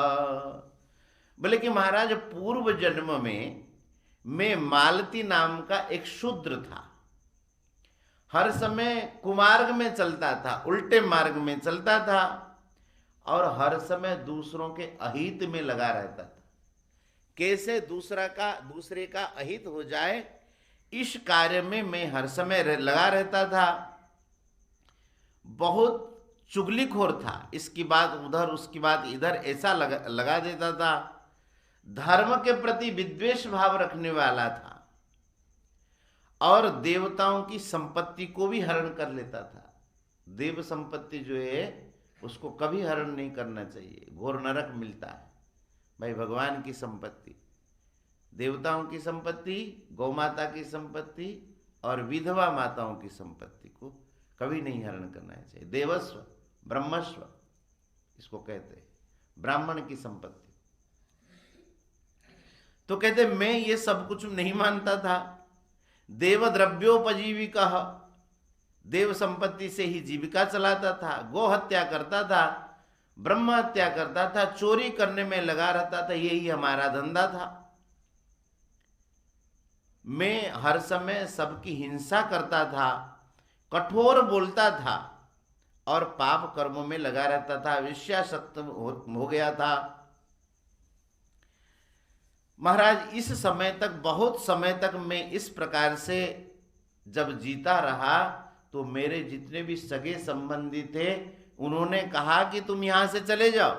A: बोले कि महाराज पूर्व जन्म में मैं मालती नाम का एक शूद्र था, हर समय कुमार्ग में चलता था, उल्टे मार्ग में चलता था और हर समय दूसरों के अहित में लगा रहता था। कैसे दूसरे का अहित हो जाए इस कार्य में मैं हर समय लगा रहता था। बहुत चुगलीखोर था, इसकी बात उधर उसकी बात इधर ऐसा लगा देता था। धर्म के प्रति विद्वेष भाव रखने वाला था और देवताओं की संपत्ति को भी हरण कर लेता था। देव संपत्ति जो है उसको कभी हरण नहीं करना चाहिए, घोर नरक मिलता है। भाई भगवान की संपत्ति, देवताओं की संपत्ति, गौमाता की संपत्ति और विधवा माताओं की संपत्ति को कभी नहीं हरण करना चाहिए। देवस्व ब्रह्मस्व इसको कहते हैं, ब्राह्मण की संपत्ति। तो कहते मैं ये सब कुछ नहीं मानता था। देव द्रव्योपजीविका, देव संपत्ति से ही जीविका चलाता था, गो हत्या करता था, ब्रह्म हत्या करता था, चोरी करने में लगा रहता था, यही हमारा धंधा था। मैं हर समय सबकी हिंसा करता था, कठोर बोलता था और पाप कर्मों में लगा रहता था, वेश्यासक्त हो गया था। महाराज इस समय तक, बहुत समय तक मैं इस प्रकार से जब जीता रहा तो मेरे जितने भी सगे संबंधी थे उन्होंने कहा कि तुम यहां से चले जाओ।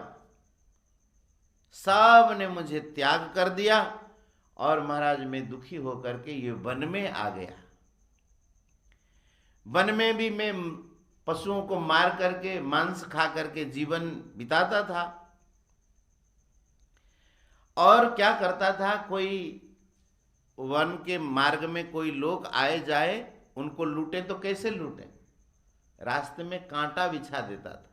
A: सब ने मुझे त्याग कर दिया और महाराज मैं दुखी होकर के ये वन में आ गया। वन में भी मैं पशुओं को मार करके, मांस खा करके जीवन बिताता था। और क्या करता था, कोई वन के मार्ग में कोई लोग आए जाए, उनको लूटे तो कैसे लूटे, रास्ते में कांटा बिछा देता था।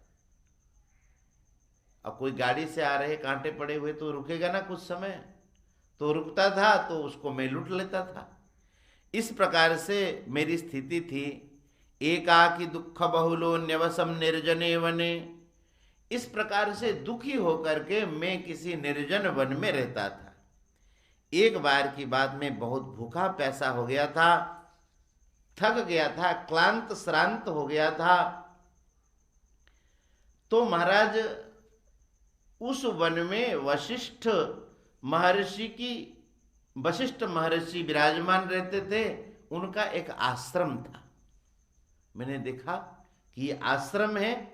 A: अब कोई गाड़ी से आ रहे कांटे पड़े हुए तो रुकेगा ना कुछ समय, तो रुकता था तो उसको मैं लूट लेता था। इस प्रकार से मेरी स्थिति थी। एकाकी दुख बहुलो न्यवसम निर्जने वने, इस प्रकार से दुखी होकर के मैं किसी निर्जन वन में रहता था। एक बार की बात में बहुत भूखा प्यासा हो गया था, थक गया था, क्लांत श्रांत हो गया था। तो महाराज उस वन में वशिष्ठ महर्षि विराजमान रहते थे, उनका एक आश्रम था। मैंने देखा कि ये आश्रम है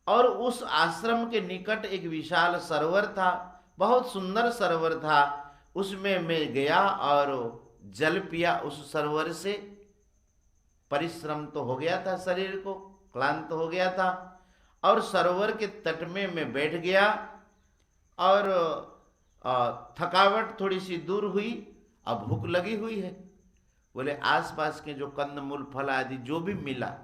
A: और उस आश्रम के निकट एक विशाल सरोवर था, बहुत सुंदर सरोवर था। उसमें मैं गया और जल पिया उस सरोवर से। परिश्रम तो हो गया था, शरीर को क्लांत हो गया था, और सरोवर के तट में मैं बैठ गया और थकावट थोड़ी सी दूर हुई। अब भूख लगी हुई है। बोले आसपास के जो कंदमूल फल आदि जो भी मिला,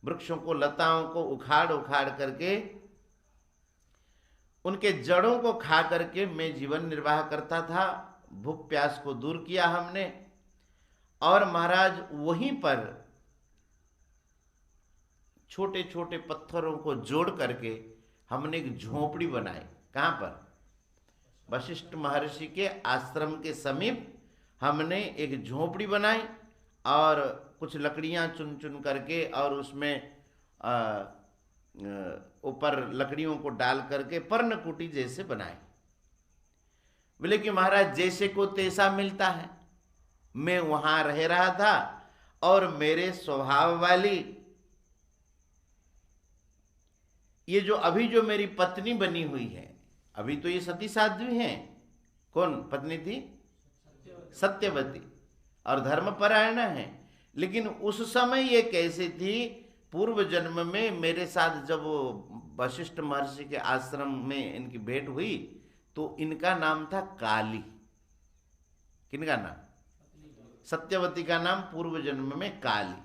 A: वृक्षों को, लताओं को उखाड़ उखाड़ करके उनके जड़ों को खा करके मैं जीवन निर्वाह करता था। भूख प्यास को दूर किया हमने। और महाराज वहीं पर छोटे छोटे पत्थरों को जोड़ करके हमने एक झोपड़ी बनाई। कहाँ पर? वशिष्ठ महर्षि के आश्रम के समीप हमने एक झोपड़ी बनाई और कुछ लकड़ियां चुन चुन करके और उसमें ऊपर लकड़ियों को डाल करके पर्णकुटी जैसे बनाए। बोले कि महाराज जैसे को तैसा मिलता है। मैं वहां रह रहा था और मेरे स्वभाव वाली ये जो अभी जो मेरी पत्नी बनी हुई है, अभी तो ये सती साध्वी हैं। कौन पत्नी थी? सत्यवती। और धर्मपरायणा है। लेकिन उस समय ये कैसी थी? पूर्व जन्म में मेरे साथ जब वशिष्ठ महर्षि के आश्रम में इनकी भेंट हुई तो इनका नाम था काली। किनका नाम? सत्यवती का नाम पूर्व जन्म में काली।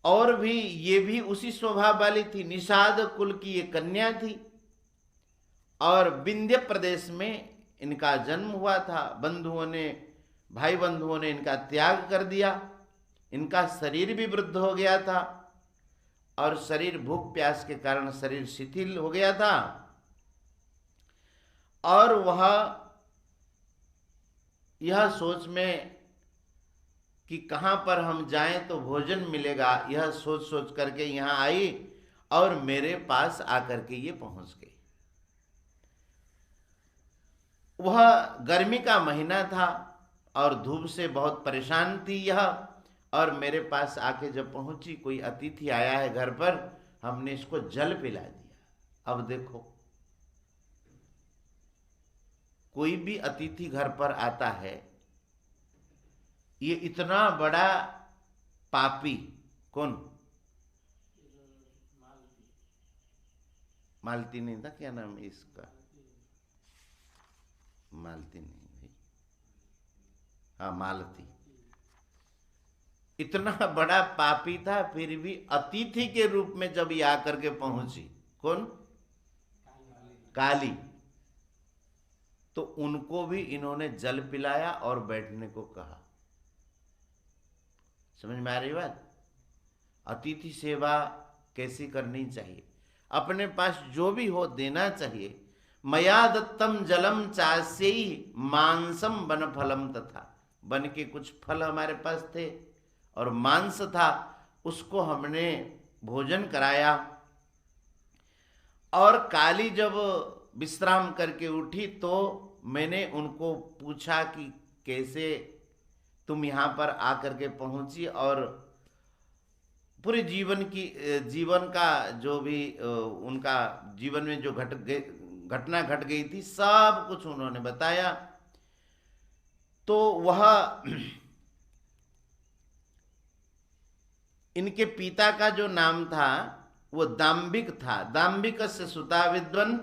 A: और भी ये भी उसी स्वभाव वाली थी। निषाद कुल की ये कन्या थी और विंध्य प्रदेश में इनका जन्म हुआ था। बंधुओं ने, भाई बंधुओं ने इनका त्याग कर दिया। इनका शरीर भी वृद्ध हो गया था और शरीर भूख प्यास के कारण शरीर शिथिल हो गया था। और वह यह सोच में कि कहाँ पर हम जाएं तो भोजन मिलेगा, यह सोच सोच करके यहाँ आई और मेरे पास आकर के ये पहुंच गई। वह गर्मी का महीना था और धूप से बहुत परेशान थी यह। और मेरे पास आके जब पहुंची, कोई अतिथि आया है घर पर, हमने इसको जल पिला दिया। अब देखो, कोई भी अतिथि घर पर आता है, ये इतना बड़ा पापी, कौन? मालती नहीं था, क्या नाम है इसका? मालती नहीं भाई, हाँ मालती। इतना बड़ा पापी था, फिर भी अतिथि के रूप में जब ये आकर के पहुंची, कौन? काली। तो उनको भी इन्होंने जल पिलाया और बैठने को कहा। समझ में आ रही बात? अतिथि सेवा कैसी करनी चाहिए? अपने पास जो भी हो देना चाहिए। मया दत्तम जलम चास्यई मांसम वन फलम तथा। वन के कुछ फल हमारे पास थे और मांस था, उसको हमने भोजन कराया। और काली जब विश्राम करके उठी तो मैंने उनको पूछा कि कैसे तुम यहाँ पर आकर के पहुंची और पूरे जीवन का जो भी उनका जीवन में जो घटना घट गई थी, सब कुछ उन्होंने बताया। तो वह इनके पिता का जो नाम था वो दाम्भिक था। दाम्भिक से सुता विद्वन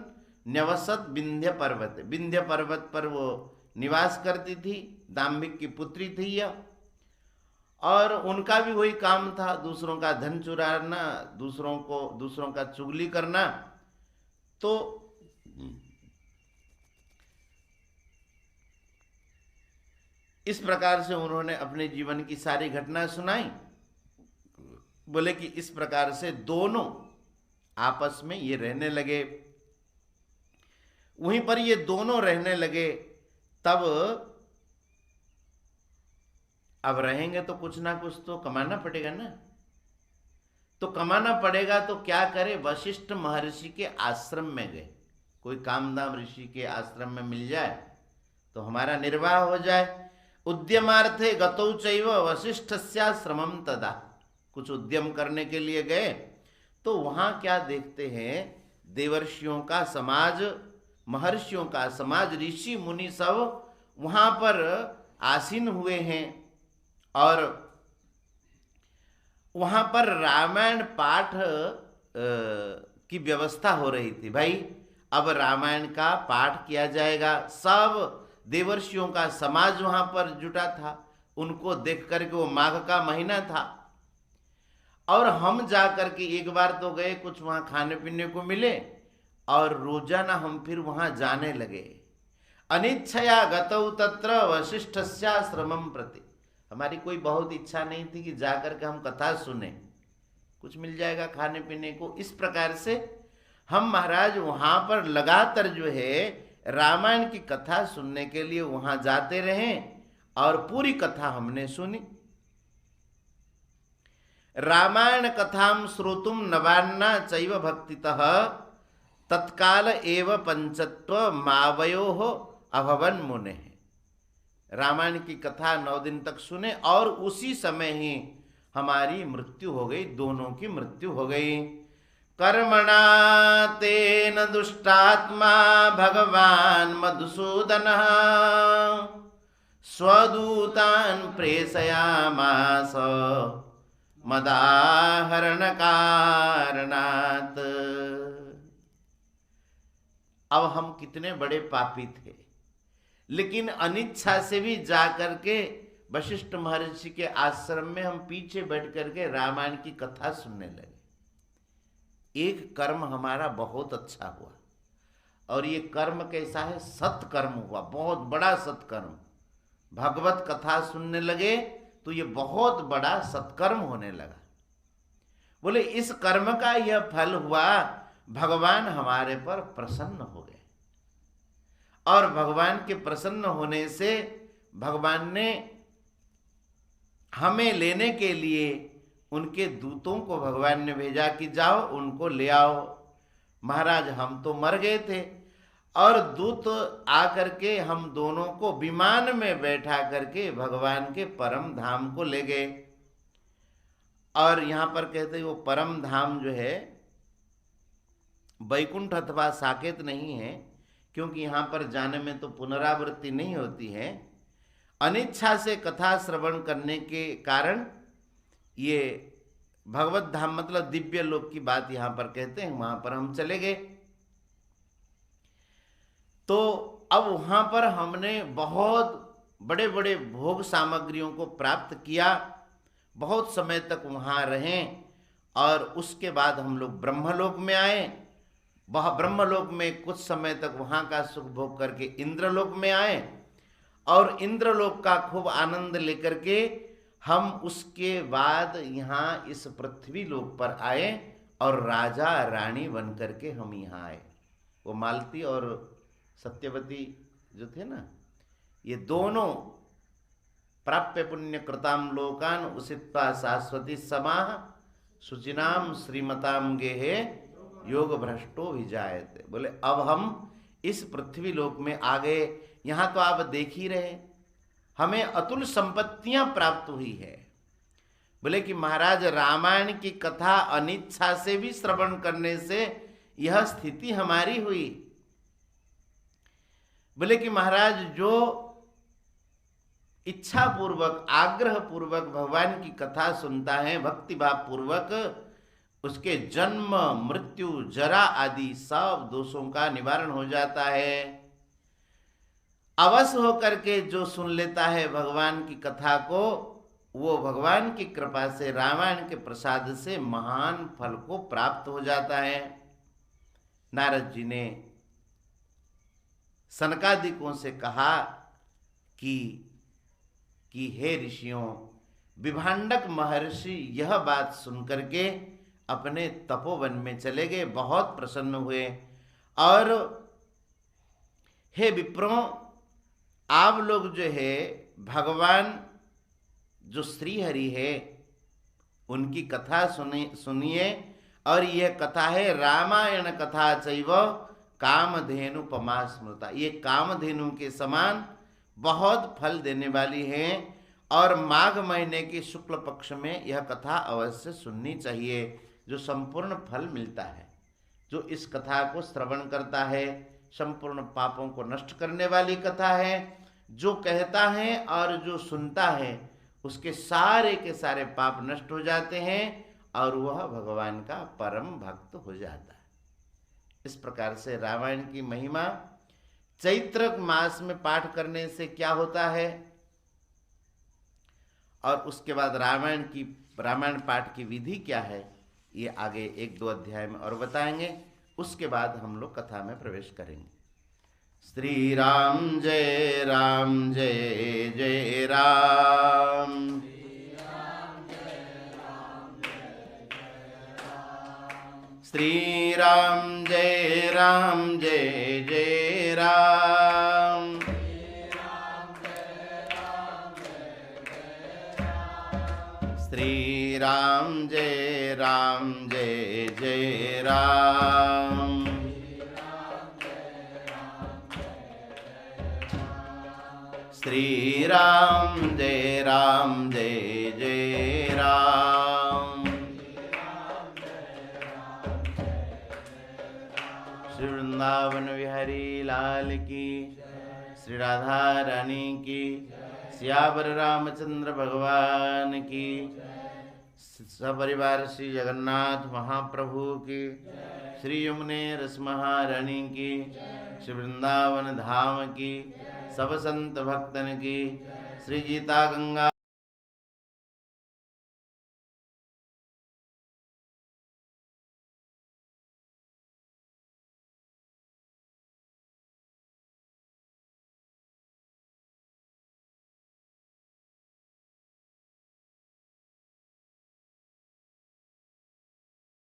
A: न्यवसत विंध्य पर्वत। विंध्य पर्वत पर वो निवास करती थी। दाम्भिक की पुत्री थी यह। और उनका भी वही काम था, दूसरों का धन चुराना, दूसरों का चुगली करना। तो इस प्रकार से उन्होंने अपने जीवन की सारी घटना सुनाई। बोले कि इस प्रकार से दोनों आपस में ये रहने लगे। वहीं पर ये दोनों रहने लगे। तब अब रहेंगे तो कुछ ना कुछ तो कमाना पड़ेगा ना। तो कमाना पड़ेगा तो क्या करे? वशिष्ठ महर्षि के आश्रम में गए। कोई कामदाम ऋषि के आश्रम में मिल जाए तो हमारा निर्वाह हो जाए। उद्यमार्थे गतौ चैव वशिष्ठस्याश्रमं तदा। कुछ उद्यम करने के लिए गए तो वहां क्या देखते हैं? देवर्षियों का समाज, महर्षियों का समाज, ऋषि मुनि सब वहां पर आसीन हुए हैं और वहां पर रामायण पाठ की व्यवस्था हो रही थी। भाई अब रामायण का पाठ किया जाएगा। सब देवर्षियों का समाज वहां पर जुटा था। उनको देख करके, वो माघ का महीना था और हम जा करके एक बार तो गए, कुछ वहां खाने पीने को मिले और रोजाना हम फिर वहां जाने लगे। अनिच्छया गतौ तत्र वशिष्ठस्याश्रमं प्रति। हमारी कोई बहुत इच्छा नहीं थी कि जाकर के हम कथा सुने, कुछ मिल जाएगा खाने पीने को। इस प्रकार से हम महाराज वहां पर लगातार जो है रामायण की कथा सुनने के लिए वहां जाते रहे और पूरी कथा हमने सुनी। रामायण कथाम श्रोतुम नवान्ना चैव भक्तितः तत्काल एव पंचत्व मावयोः अभवन मुने। रामायण की कथा 9 दिन तक सुने और उसी समय ही हमारी मृत्यु हो गई, दोनों की मृत्यु हो गई। कर्मणा तेन दुष्टात्मा भगवान मधुसूदनः स्वदूतान् प्रेषयामास मदाहरण कारणात्। अब हम कितने बड़े पापी थे, लेकिन अनिच्छा से भी जाकर के वशिष्ठ महर्षि के आश्रम में हम पीछे बैठ करके रामायण की कथा सुनने लगे। एक कर्म हमारा बहुत अच्छा हुआ, और ये कर्म कैसा है? सत्कर्म हुआ, बहुत बड़ा सत्कर्म। भगवत कथा सुनने लगे तो ये बहुत बड़ा सत्कर्म होने लगा। बोले इस कर्म का यह फल हुआ, भगवान हमारे पर प्रसन्न हो गए, और भगवान के प्रसन्न होने से भगवान ने हमें लेने के लिए उनके दूतों को भगवान ने भेजा कि जाओ उनको ले आओ। महाराज हम तो मर गए थे, और दूत आकर के हम दोनों को विमान में बैठा करके भगवान के परम धाम को ले गए। और यहाँ पर कहते हैं वो परम धाम जो है वैकुंठ अथवा साकेत नहीं है, क्योंकि यहाँ पर जाने में तो पुनरावृत्ति नहीं होती है। अनिच्छा से कथा श्रवण करने के कारण ये भगवत धाम मतलब दिव्य लोक की बात यहाँ पर कहते हैं, वहाँ पर हम चले गए। तो अब वहाँ पर हमने बहुत बड़े बड़े भोग सामग्रियों को प्राप्त किया, बहुत समय तक वहाँ रहें, और उसके बाद हम लोग ब्रह्मलोक में आए। वह ब्रह्मलोक में कुछ समय तक वहाँ का सुख भोग करके इंद्रलोक में आए, और इंद्रलोक का खूब आनंद लेकर के हम उसके बाद यहाँ इस पृथ्वी लोक पर आए, और राजा रानी बन करके हम यहाँ आए। वो मालती और सत्यवती जो थे ना, ये दोनों प्राप्य पुण्य कृताम लोकान उसित्वा शाश्वती समाह सुचिनाम श्रीमताम गेहे योग भ्रष्टो विजायते। बोले अब हम इस पृथ्वी लोक में आ गए। यहाँ तो आप देख ही रहे, हमें अतुल संपत्तियां प्राप्त हुई है। बोले कि महाराज रामायण की कथा अनिच्छा से भी श्रवण करने से यह स्थिति हमारी हुई। बोले कि महाराज जो इच्छा पूर्वक आग्रह पूर्वक भगवान की कथा सुनता है, भक्ति भाव पूर्वक, उसके जन्म मृत्यु जरा आदि सब दोषों का निवारण हो जाता है। अवश्य होकर के जो सुन लेता है भगवान की कथा को, वो भगवान की कृपा से रामायण के प्रसाद से महान फल को प्राप्त हो जाता है। नारद जी ने सनकादिकों से कहा कि हे ऋषियों, विभांडक महर्षि यह बात सुनकर के अपने तपोवन में चले गए, बहुत प्रसन्न हुए। और हे विप्रों, आप लोग जो है भगवान जो श्री हरि है उनकी कथा सुनिए। और यह कथा है रामायण कथा चैव कामधेनुपमा स्मृता। ये कामधेनु के समान बहुत फल देने वाली है, और माघ महीने के शुक्ल पक्ष में यह कथा अवश्य सुननी चाहिए, जो संपूर्ण फल मिलता है। जो इस कथा को श्रवण करता है संपूर्ण पापों को नष्ट करने वाली कथा है। जो कहता है और जो सुनता है उसके सारे के सारे पाप नष्ट हो जाते हैं, और वह भगवान का परम भक्त हो जाता है। इस प्रकार से रामायण की महिमा चैत्र मास में पाठ करने से क्या होता है, और उसके बाद रामायण पाठ की विधि क्या है, ये आगे 1-2 अध्याय में और बताएंगे। उसके बाद हम लोग कथा में प्रवेश करेंगे। श्री राम जय राम जय जय राम। श्री राम जय राम जय जय राम। श्री राम जय राम जय जय राम। श्री राम जय राम जय जय राम। श्री वृंदावन विहारी लाल की, श्री राधा रानी की, सियावर रामचंद्र भगवान की, सपरिवार श्री जगन्नाथ महाप्रभु की, श्री यमुने रस महारानी की, श्री वृंदावन धाम की, सब संत भक्तन की, श्री गीता गंगा